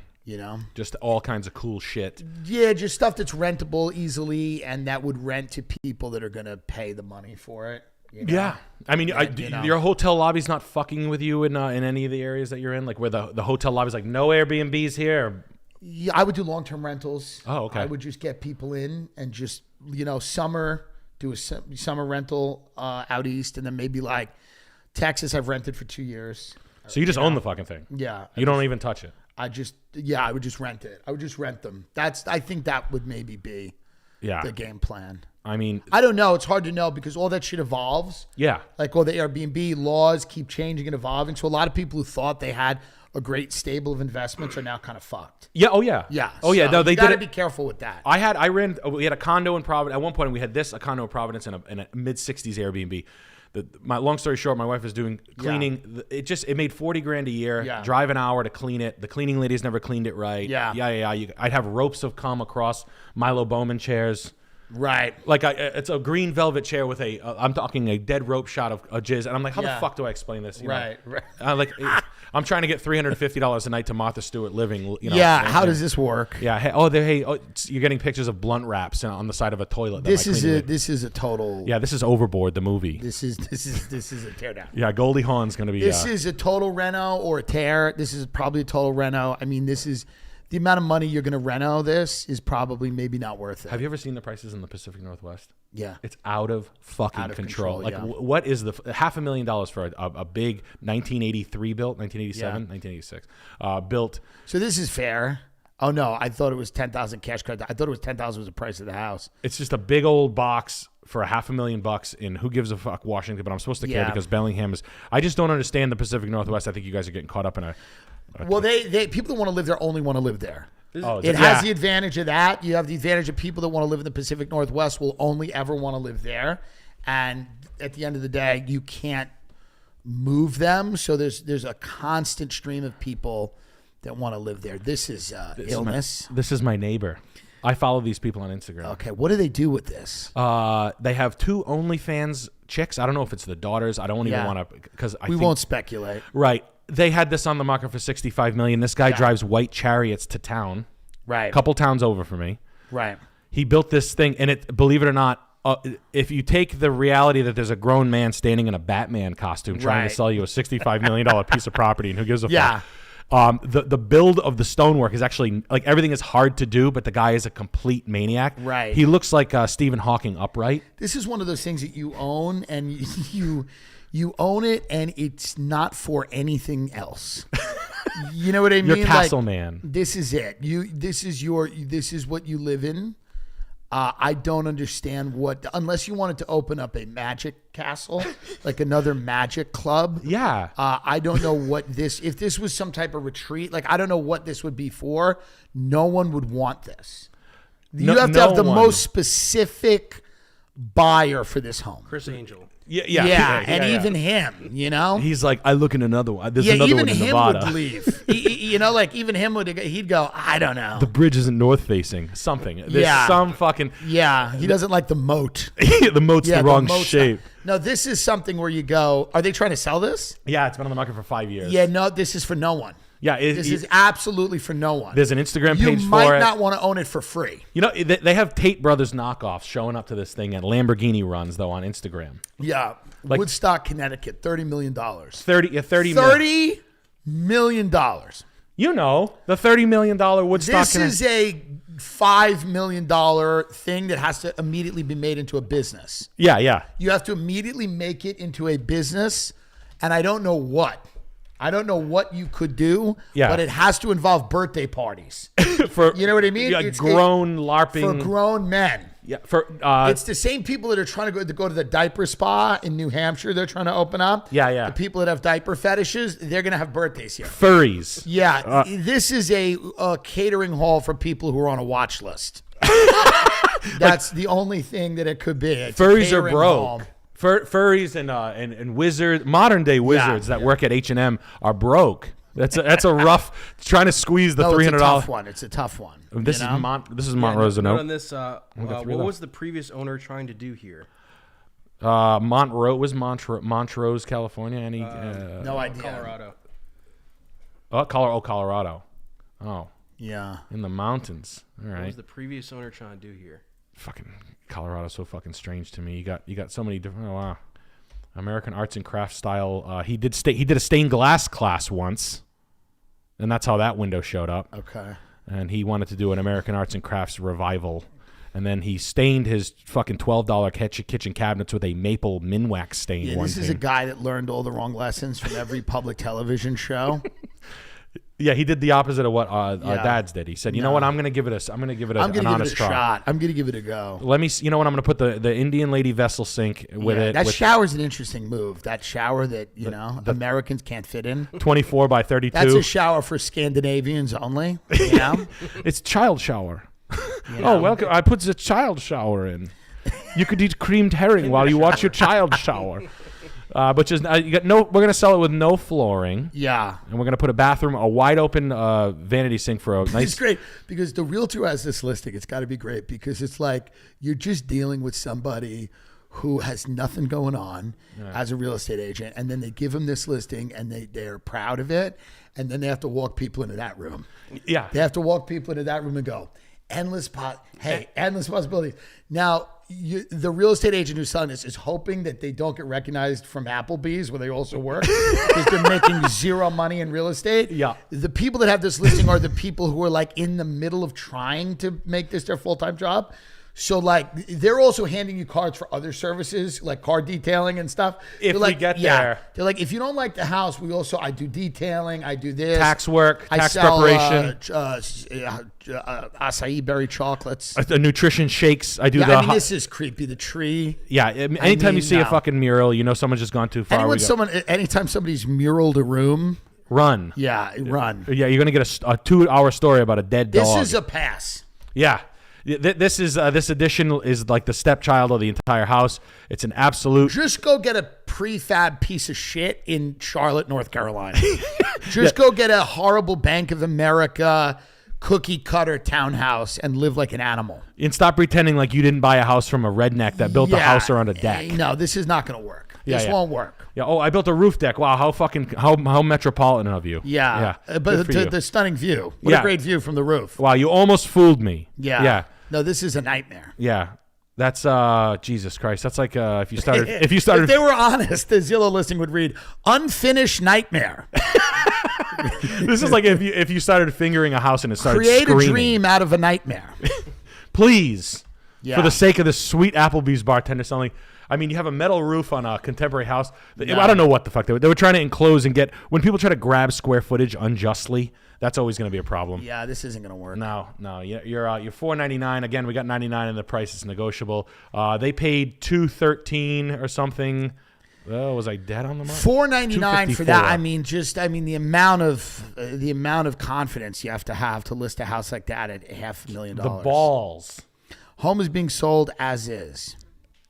Just all kinds of cool shit. Yeah, just stuff that's rentable easily and that would rent to people that are going to pay the money for it. Yeah. I mean, your hotel lobby's not fucking with you in any of the areas that you're in? Like where the hotel lobby's like, no Airbnbs here? Yeah, I would do long-term rentals. Oh, okay. I would just get people in and just, summer, do a summer rental out east. And then maybe like Texas, I've rented for 2 years. So you just own the fucking thing? Yeah. You don't even touch it? I would just rent it. I would just rent them. I think that would maybe be the game plan. I mean, I don't know. It's hard to know because all that shit evolves. Yeah. Like all the Airbnb laws keep changing and evolving. So a lot of people who thought they had a great stable of investments are now kind of fucked. Yeah. Oh yeah. Yeah. Oh yeah. No, they gotta be careful with that. We had a condo in Providence. At one point, we had a condo in Providence and a mid-60s Airbnb. My long story short, my wife was doing cleaning. Yeah. It made $40,000 a year. Yeah. Drive an hour to clean it. The cleaning ladies never cleaned it right. Yeah. I'd have ropes of cum across Milo Bowman chairs. Right. Like it's a green velvet chair with I'm talking a dead rope shot of jizz, and I'm like, how the fuck do I explain this? You know? Right. I'm trying to get $350 a night to Martha Stewart living. You know, how does this work? Yeah. You're getting pictures of blunt wraps on the side of a toilet. This is a total. Yeah, this is Overboard, the movie. This is a teardown. Yeah, Goldie Hawn's gonna be. This is a total reno or a tear. This is probably a total reno. I mean, this is. The amount of money you're going to reno this is probably maybe not worth it. Have you ever seen the prices in the Pacific Northwest? Yeah. It's out of fucking control. Like, what is the $500,000 for a big 1983 built, 1987, 1986 built? So this is fair. Oh, no. I thought it was $10,000 cash credit. I thought it was $10,000 was the price of the house. It's just a big old box for $500,000 in who gives a fuck Washington, but I'm supposed to care because Bellingham is. I just don't understand the Pacific Northwest. I think you guys are getting caught up in a. Well, they people that want to live there only want to live there. It has the advantage of that. You have the advantage of people that want to live in the Pacific Northwest will only ever want to live there. And at the end of the day, you can't move them. So there's a constant stream of people that want to live there. This is illness. This is my neighbor. I follow these people on Instagram. Okay, what do they do with this? They have 2 OnlyFans chicks. I don't know if it's the daughters. I don't even want to because we won't speculate. Right. They had this on the market for $65 million. This guy drives white chariots to town. Right. A couple towns over for me. Right. He built this thing, and believe it or not, if you take the reality that there's a grown man standing in a Batman costume trying to sell you a $65 million piece of property, and who gives a fuck? The build of the stonework is actually like everything is hard to do, but the guy is a complete maniac. Right. He looks like Stephen Hawking upright. This is one of those things that you own, and you own it, and it's not for anything else. You know what I mean? You're castle man. This is it. This is what you live in. I don't understand unless you wanted to open up a magic castle, like another magic club. Yeah. I don't know if this was some type of retreat, like I don't know what this would be for. No one would want this. You have to have the most specific buyer for this home. Chris Angel. Yeah, and even him, you know, he's like, I look in another one. There's another one in Nevada. Would leave. Like even him he'd go, I don't know. The bridge isn't north facing. Something. There's some fucking. Yeah, he doesn't like the moat. The moat's the wrong shape. No, this is something where you go. Are they trying to sell this? Yeah, it's been on the market for 5 years. Yeah, no, this is for no one. Yeah, this is absolutely for no one. There's an Instagram page for it. You might not want to own it for free. You know, they have Tate Brothers knockoffs showing up to this thing at Lamborghini runs, though, on Instagram. Yeah. Like, Woodstock, Connecticut, $30 million. $30 million. You know, the $30 million Woodstock. This is a $5 million thing that has to immediately be made into a business. Yeah. You have to immediately make it into a business, and I don't know what. I don't know what you could do, but it has to involve birthday parties. You know what I mean? It's grown LARPing. For grown men. Yeah, it's the same people that are trying to go to the diaper spa in New Hampshire. They're trying to open up. Yeah. The people that have diaper fetishes, they're going to have birthdays here. Furries. Yeah. This is a catering hall for people who are on a watch list. That's the only thing that it could be. It's furries are broke. Furries and wizards, modern day wizards that work at H&M are broke. That's a rough trying to squeeze the $300. It's a tough one. This is Montrose. On this, what was the previous owner trying to do here? Montrose, California. No idea. Colorado. Oh, yeah, in the mountains. All right. What was the previous owner trying to do here? Fucking Colorado's so fucking strange to me. You got so many different. Oh wow. American arts and crafts style. He did a stained glass class once, and that's how that window showed up. Okay. And he wanted to do an American arts and crafts revival, and then he stained his fucking $12 kitchen cabinets with a maple minwax stain. Yeah, this is a guy that learned all the wrong lessons from every public television show. Yeah, he did the opposite of what our dads did. He said, "You know what? I'm going to give it an honest shot. I'm going to give it a go. Let me. You know what? I'm going to put the Indian lady vessel sink with it. That shower's an interesting move. That shower that Americans can't fit in. 24 by 32. That's a shower for Scandinavians only. You know? It's child shower. Oh, welcome. I put the child shower in. You could eat creamed herring while you watch your child shower. Which is you got no. We're gonna sell it with no flooring. Yeah. And we're gonna put a wide open vanity sink for a nice. It's great because the realtor has this listing. It's got to be great because it's like you're just dealing with somebody who has nothing going on as a real estate agent, and then they give them this listing, and they're proud of it, and then they have to walk people into that room. Yeah. They have to walk people into that room and go, endless possibilities. Now, the real estate agent who's selling this is hoping that they don't get recognized from Applebee's where they also work because they're making zero money in real estate. Yeah. The people that have this listing are the people who are like in the middle of trying to make this their full-time job. So like they're also handing you cards for other services like car detailing and stuff. If we get there. They're like, if you don't like the house, I do detailing, I do this. Tax work, tax preparation. Acai berry chocolates. The nutrition shakes. I do Yeah, I mean, this is creepy. The tree. Yeah, anytime you see a fucking mural, you know someone's just gone too far. Anytime somebody's muraled a room. Run. Yeah, run. Yeah, you're going to get a 2-hour story about a dead dog. This is a pass. Yeah. This edition is like the stepchild of the entire house. It's an absolute. Just go get a prefab piece of shit in Charlotte, North Carolina. Just go get a horrible Bank of America cookie cutter townhouse and live like an animal. And stop pretending like you didn't buy a house from a redneck that built a house around a deck. No, this is not going to work. This won't work. Yeah. Oh, I built a roof deck. Wow. How metropolitan of you. Yeah. But the stunning view. What a great view from the roof. Wow. You almost fooled me. Yeah. Yeah. No, this is a nightmare. Yeah. That's Jesus Christ. That's like if you started. If they were honest, the Zillow listing would read unfinished nightmare. This is like if you started fingering a house and it started create screaming. a dream out of a nightmare. Please. Yeah. For the sake of this sweet Applebee's bartender selling. I mean, you have a metal roof on a contemporary house. No. I don't know what the fuck they were trying to enclose and get. When people try to grab square footage unjustly, that's always going to be a problem. Yeah, this isn't going to work. No, you're $4.99. Again, we got $99, and the price is negotiable. They paid $213 or something. Oh, was I dead on the month? $4.99 for that. I mean, the amount of confidence you have to list a house like that at $500,000. The balls. Home is being sold as is.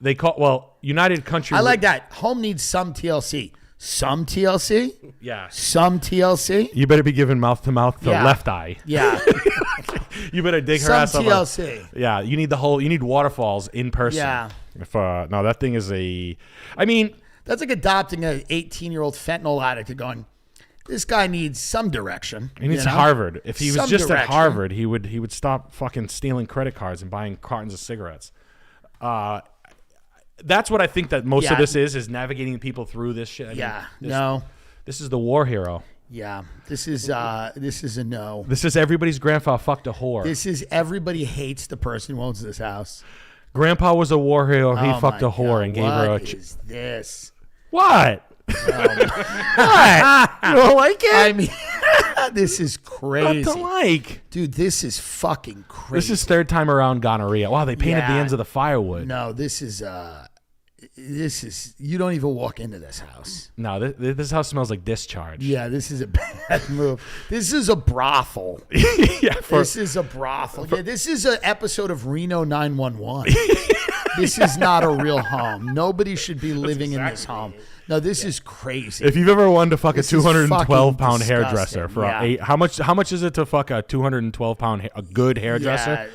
They call United Country. I like that. Home needs some TLC. Some TLC? Yeah. Some TLC? You better be giving mouth to mouth the left eye. Yeah. You better dig her ass up. Some TLC. Yeah. You need waterfalls in person. Yeah. No, that thing is I mean. That's like adopting an 18-year-old fentanyl addict and going, this guy needs some direction. He needs Harvard. If he was just direction. at Harvard, he would stop fucking stealing credit cards and buying cartons of cigarettes. That's what I think that most of this is navigating people through this shit. This is the war hero. Yeah, this is a no. This is everybody's grandpa fucked a whore. This is everybody hates the person who owns this house. Grandpa was a war hero. He fucked a whore and gave her a. What is this? What? What? You don't like it? I mean, this is crazy. What to like? Dude, this is fucking crazy. This is third time around gonorrhea. Wow, they painted the ends of the firewood. No, this is you don't even walk into this house. No, this house smells like discharge. Yeah, this is a bad move. This is a brothel. This is a brothel. This is an episode of Reno 911. This is not a real home. Nobody should be living in this home. No, this is crazy. If you've ever wanted to fuck a 212-pound hairdresser for how much is it to fuck a 212-pound a good hairdresser? Yeah.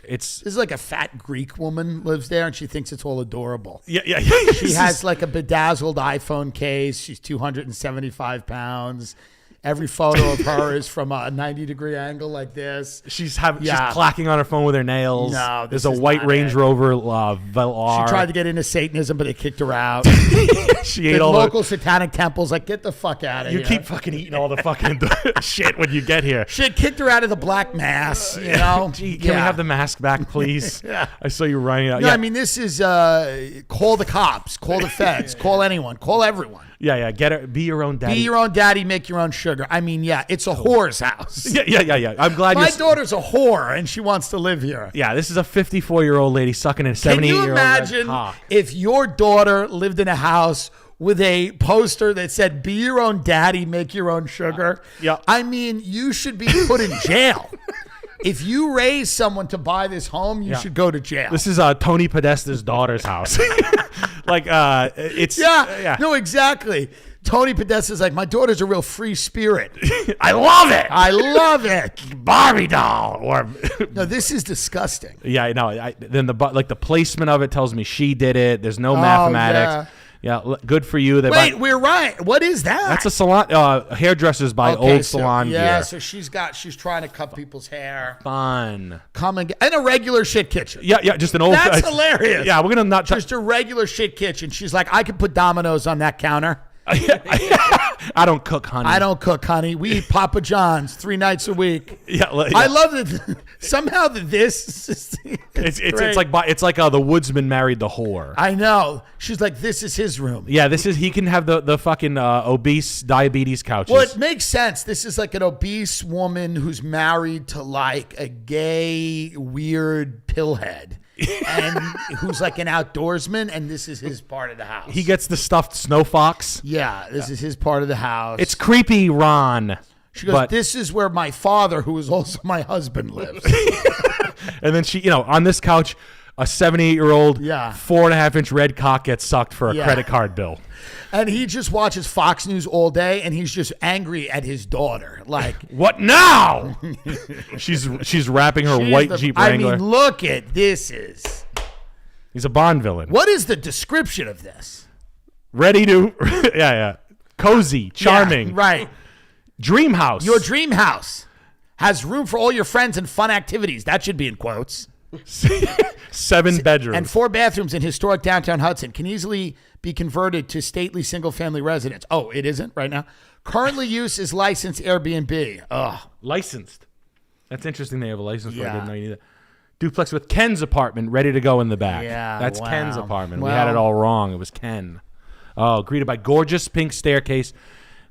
This is like a fat Greek woman lives there, and she thinks it's all adorable. Yeah. She has like a bedazzled iPhone case. She's 275 pounds. Every photo of her is from a 90-degree angle like this. She's clacking on her phone with her nails. No, there's a white Range Rover Velar. She tried to get into Satanism, but they kicked her out. She ate all local satanic temples. Like, get the fuck out of here. You keep fucking eating all the fucking shit when you get here. She kicked her out of the Black Mass. You know. Gee, can we have the mask back, please? I saw you running out. No, I mean, this is call the cops, call the feds, call anyone, call everyone. Yeah. Get her. Be your own daddy. Be your own daddy. Make your own sugar. I mean, it's a whore's house. Yeah. I'm glad my daughter's a whore and she wants to live here. Yeah, this is a 54-year-old lady sucking a 78-year-old. Can you imagine if your daughter lived in a house with a poster that said, be your own daddy, make your own sugar? Yeah. I mean, you should be put in jail. If you raise someone to buy this home, you should go to jail. This is Tony Podesta's daughter's house. Like, it's... Yeah. No, exactly. Tony Podesta's like, my daughter's a real free spirit. I love it. I love it. Barbie doll. Or No, this is disgusting. yeah, no. Then the placement of it tells me she did it. There's no mathematics. Yeah, good for you. Wait, we're right. What is that? That's a salon. Hairdressers buy old salon gear. Yeah, so she's trying to cut people's hair. Fun. Come and a regular shit kitchen. Yeah, just an old. That's hilarious. Yeah, we're gonna not just a regular shit kitchen. She's like, I could put Domino's on that counter. I don't cook, honey. I don't cook, honey. We eat Papa John's 3 nights a week. Yeah. I love that. Somehow this. It's like the woodsman married the whore. I know. She's like, this is his room. Yeah, he can have the fucking obese diabetes couches. Well, it makes sense. This is like an obese woman who's married to like a gay weird pillhead. And who's like an outdoorsman, and this is his part of the house. He gets the stuffed snow fox. Yeah, this is his part of the house. It's creepy, Ron. She goes, this is where my father, who is also my husband, lives. And then she, on this couch, a 78-year-old, 4.5-inch red cock gets sucked for a credit card bill. And he just watches Fox News all day, and he's just angry at his daughter. Like, what now? she's wrapping her white Jeep Wrangler. I mean, look at this is. He's a Bond villain. What is the description of this? Ready to, cozy, charming, right? Dream house. Your dream house has room for all your friends and fun activities. That should be in quotes. 7 bedrooms and 4 bathrooms in historic downtown Hudson. Can easily be converted to stately single-family residence. Oh, it isn't right now. Currently use is licensed Airbnb. Ugh. Licensed. That's interesting. They have a license for it. I didn't know you need that. Duplex with Ken's apartment ready to go in the back. Yeah, that's Ken's apartment. Well, we had it all wrong. It was Ken. Oh, greeted by gorgeous pink staircase.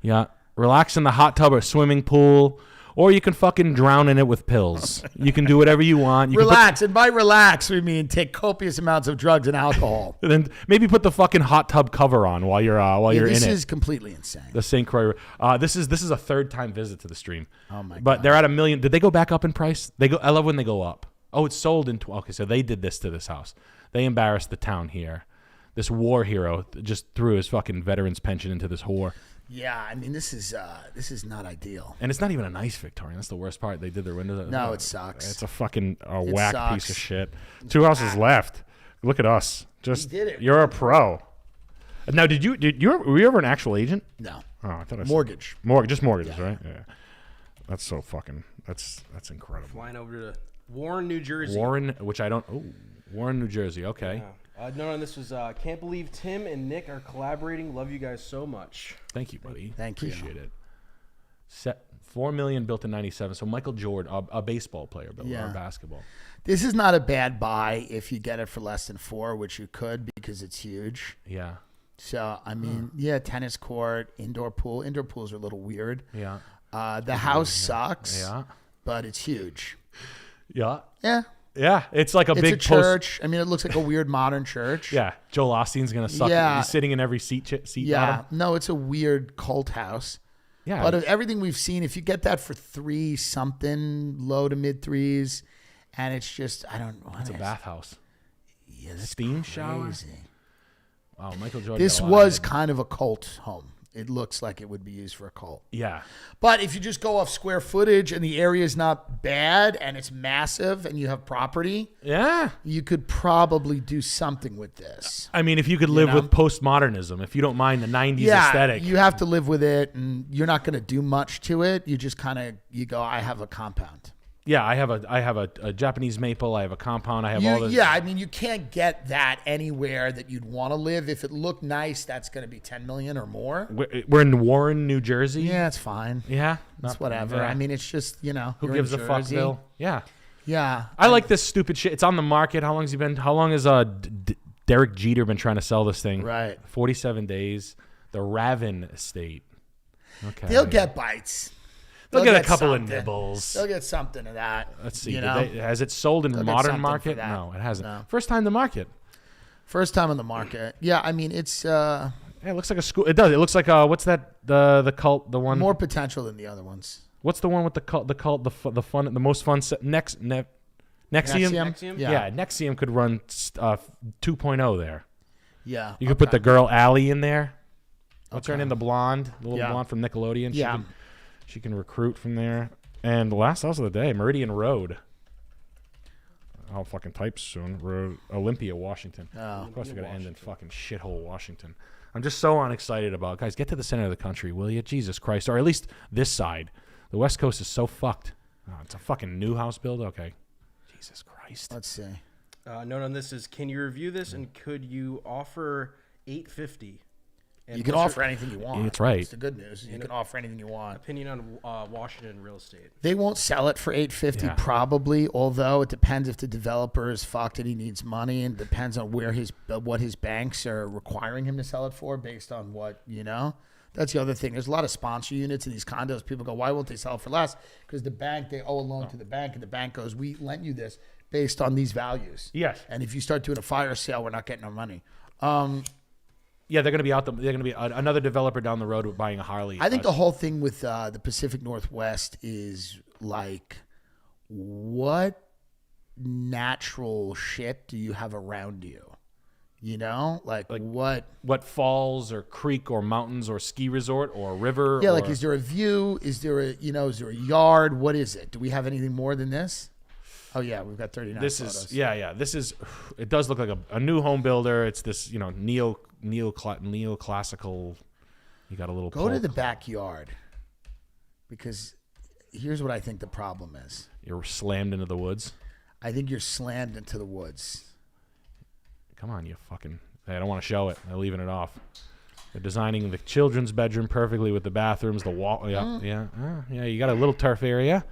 Yeah, relax in the hot tub or swimming pool. Or you can fucking drown in it with pills. You can do whatever you want. You relax. And by relax, we mean take copious amounts of drugs and alcohol. And then maybe put the fucking hot tub cover on while you're in it. This is completely insane. The St. Croix. This is a 3rd time visit to the stream. Oh my god. But they're at $1 million. Did they go back up in price? I love when they go up. Oh, it's sold in. Okay, so they did this to this house. They embarrassed the town here. This war hero just threw his fucking veteran's pension into this whore. Yeah, I mean this is not ideal. And it's not even a nice Victorian. That's the worst part. They did their windows. No, it sucks. It's a fucking whack piece of shit. 2 houses left. Look at us. Just we did it. You're a pro. Now, were you ever an actual agent? No. Oh, I thought mortgage. Just mortgages, right? Yeah. That's so fucking. That's incredible. Flying over to Warren, New Jersey. Warren, New Jersey. Okay. Yeah. No, this was can't believe Tim and Nick are collaborating. Love you guys so much. Thank you, buddy. Thank you. Appreciate it. Set $4 million built in '97. So Michael Jordan, a baseball player, but or basketball. This is not a bad buy if you get it for less than 4, which you could because it's huge. Yeah. So I mean, tennis court, indoor pool. Indoor pools are a little weird. Yeah. The house sucks. Yeah. But it's huge. Yeah. Yeah. Yeah, it's like a big church. I mean, it looks like a weird modern church. Yeah, Joel Osteen's gonna suck. Yeah. He's sitting in every seat. Yeah, bottom. no, it's a weird cult house. Yeah, but of everything we've seen, if you get that for 3 something, low to mid 3s, and it's just I don't know. It's a bathhouse. Yeah, that's steam crazy. shower. Wow, Michael Jordan. This was kind of a cult home. It looks like it would be used for a cult. Yeah. But if you just go off square footage and the area is not bad and it's massive and you have property, you could probably do something with this. I mean, if you could live with postmodernism, if you don't mind the 90s aesthetic. You have to live with it and you're not going to do much to it. You just you go, I have a compound. Yeah, I have a Japanese maple. I have a compound. I have all this. Yeah, I mean, you can't get that anywhere that you'd want to live. If it looked nice, that's going to be $10 million or more. We're in Warren, New Jersey. Yeah, it's fine. Yeah, it's whatever. Yeah. I mean, it's just who gives a fuck, Bill? Yeah, yeah. I like this stupid shit. It's on the market. How long has Derek Jeter been trying to sell this thing? Right, 47 days. The Raven Estate. Okay, they'll get bites. They'll get a couple of nibbles. They'll get something of that. Let's see. Has it sold in the modern market? No, it hasn't. No. First time in the market. First time in the market. Yeah, I mean, it's... it looks like a school. It does. It looks like, what's that? The cult, the one... More potential than the other ones. What's the one with the most fun Nexium? Nexium? Yeah, Nexium could run 2.0 there. Yeah. You could put the girl Allie in there. What's her name? The blonde, the little blonde from Nickelodeon. Yeah. She can recruit from there. And the last house of the day, Meridian Road. I'll fucking type soon. Road, Olympia, Washington. Oh. Of course, we're gonna end in fucking shithole Washington. I'm just so unexcited about. Guys, get to the center of the country, will you? Jesus Christ, or at least this side. The West Coast is so fucked. Oh, it's a fucking new house build. Okay. Jesus Christ. Let's see. Note on this is: can you review this and could you offer $850? You can offer anything you want. That's right. It's the good news. You can offer anything you want. Opinion on Washington real estate. They won't sell it for $850 probably, although it depends if the developer is fucked and he needs money, and depends on where what his banks are requiring him to sell it for based on what, you know. That's the other thing. There's a lot of sponsor units in these condos. People go, why won't they sell it for less? Because the bank, they owe a loan to the bank, and the bank goes, we lent you this based on these values. Yes. And if you start doing a fire sale, we're not getting our money. Yeah, they're going to be out. They're going to be another developer down the road buying a Harley. I think the whole thing with the Pacific Northwest is like, what natural shit do you have around you? You know, like what falls or creek or mountains or ski resort or river? Yeah, like is there a view? Is there a is there a yard? What is it? Do we have anything more than this? Oh yeah, we've got 39 photos. This is. It does look like a new home builder. It's this neoclassical. You got a little. Go to the backyard, because here's what I think the problem is. You're slammed into the woods. I think you're slammed into the woods. Come on, you fucking. Hey, I don't want to show it. I'm leaving it off. They're designing the children's bedroom perfectly with the bathrooms, the wall. Yeah. You got a little turf area.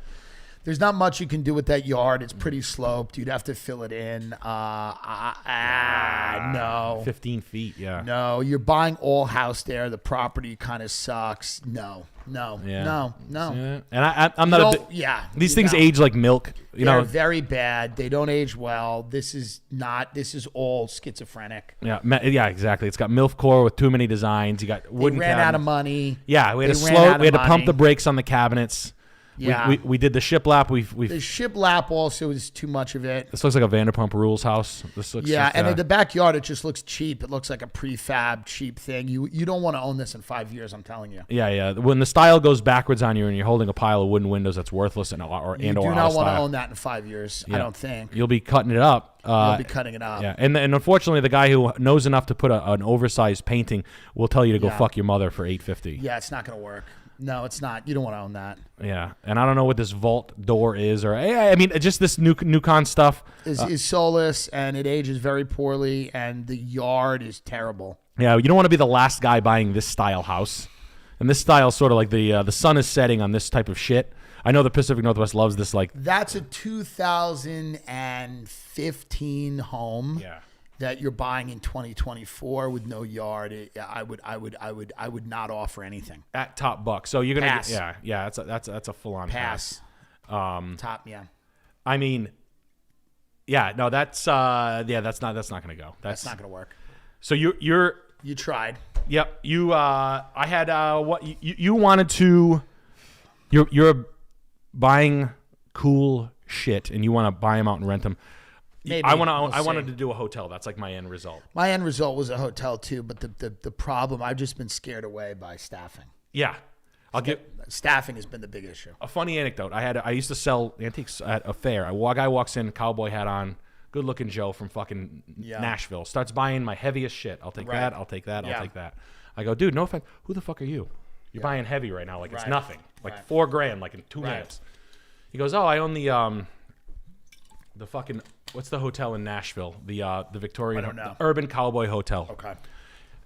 There's not much you can do with that yard. It's pretty sloped. You'd have to fill it in. No. 15 feet, yeah. No, you're buying all house there. The property kind of sucks. No. Yeah. No. And I'm not a these things age like milk. They're very bad. They don't age well. This is all schizophrenic. Yeah, exactly. It's got MILF core with too many designs. You got wooden They ran out of money. Yeah, we had to pump the brakes on the cabinets. Yeah, we did the shiplap. The shiplap also is too much of it. This looks like a Vanderpump Rules house. This looks and in the backyard, it just looks cheap. It looks like a prefab cheap thing. You don't want to own this in 5 years. I'm telling you. Yeah. When the style goes backwards on you and you're holding a pile of wooden windows that's worthless and or you do not want to own that in 5 years. Yeah. I don't think you'll be cutting it up. You'll be cutting it up. Yeah, and unfortunately, the guy who knows enough to put an oversized painting will tell you to go fuck your mother for $850. Yeah, it's not going to work. No, it's not. You don't want to own that. Yeah, and I don't know what this vault door is, or I mean, just this Newcon stuff is soulless, and it ages very poorly, and the yard is terrible. Yeah, you don't want to be the last guy buying this style house, and this style is sort of like the sun is setting on this type of shit. I know the Pacific Northwest loves this. Like that's a 2015 home. Yeah. That you're buying in 2024 with no yard. I would not offer anything at top buck. So you're gonna pass. That's a full on pass. Top. Yeah. I mean, no, that's not gonna go. That's not gonna work. So you tried. Yep. I had what you wanted to. You're buying cool shit and you want to buy them out and rent them. Maybe. I wanted to do a hotel. That's like my end result. My end result was a hotel too, but the problem, I've just been scared away by staffing. Yeah. Staffing has been the big issue. A funny anecdote. I used to sell antiques at a fair. A guy walks in, cowboy hat on, good looking Joe from fucking Nashville, starts buying my heaviest shit. I'll take that. I'll take that. I'll take that. I go, dude, no offense. Who the fuck are you? You're buying heavy right now. Like it's nothing. Like $4,000, like in 2 minutes. He goes, oh, I own the fucking, what's the hotel in Nashville? The Victorian, the Urban Cowboy Hotel. Okay.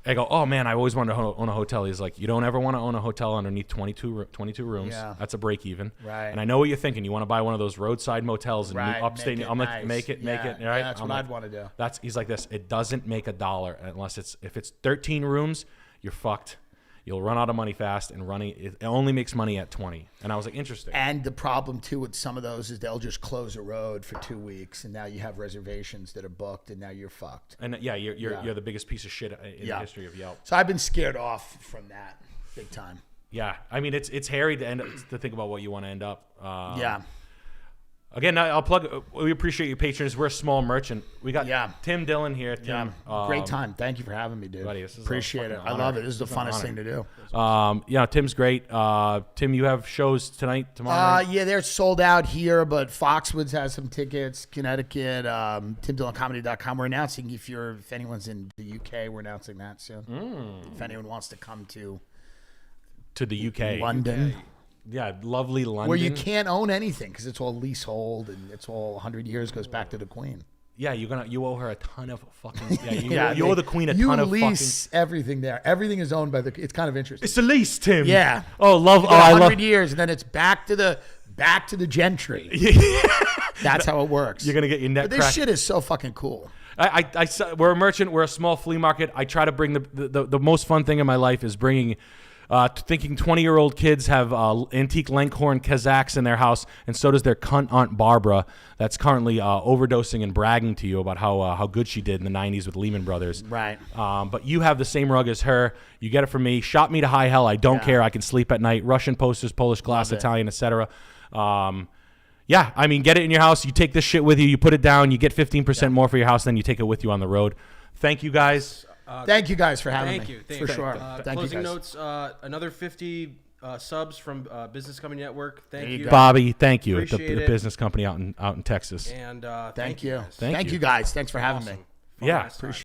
I go, oh man, I always wanted to own a hotel. He's like, you don't ever want to own a hotel underneath 22 rooms. Yeah. That's a break even. Right. And I know what you're thinking. You want to buy one of those roadside motels in upstate. I'm like, make it. Right. Yeah, that's what I'd want to do. He's like this. It doesn't make $1 unless if it's 13 rooms, you're fucked. You'll run out of money fast, and it only makes money at 20. And I was like, interesting. And the problem too with some of those is they'll just close a road for 2 weeks, and now you have reservations that are booked, and now you're fucked. And you're the biggest piece of shit in the history of Yelp. So I've been scared off from that big time. Yeah, I mean it's hairy to think about what you want to end up. Yeah. Again, I'll plug. We appreciate you patrons. We're a small merchant. We got Tim Dillon here. Tim, great time. Thank you for having me, dude. Buddy, this is appreciate it. I love it. This is the funnest thing to do. Yeah, Tim's great. Tim, you have shows tonight, tomorrow night? Yeah, they're sold out here, but Foxwoods has some tickets. Connecticut, TimDillonComedy.com. We're announcing if anyone's in the UK, we're announcing that soon. If anyone wants to come to the UK, London. Yeah, lovely London. Where you can't own anything because it's all leasehold and it's all 100 years goes back to the Queen. Yeah, you owe her a ton of fucking. Yeah, you owe the Queen a ton of fucking. You lease everything there. Everything is owned by the. It's kind of interesting. It's a lease, Tim. Yeah. Oh, I love 100 years and then it's back to the gentry. That's how it works. You're gonna get your neck. But this shit is so fucking cool. We're a merchant. We're a small flea market. I try to bring the most fun thing in my life is bringing. Thinking 20-year-old kids have antique Langhorn Kazakhs in their house, and so does their cunt Aunt Barbara that's currently overdosing and bragging to you about how good she did in the 90s with Lehman Brothers. Right. But you have the same rug as her. You get it from me. Shop me to high hell. I don't care. I can sleep at night. Russian posters, Polish glass, Italian, etc. Yeah, I mean, get it in your house. You take this shit with you. You put it down. You get 15% more for your house. Then you take it with you on the road. Thank you, guys. Thank you guys for having me. Thank you. For sure. Thank closing you guys. notes, another 50 subs from Business Company Network. Thank you. Bobby, thank you. Appreciate the business company out in Texas. And thank you. guys. Thank you guys. Thanks for having me. Yeah. Appreciate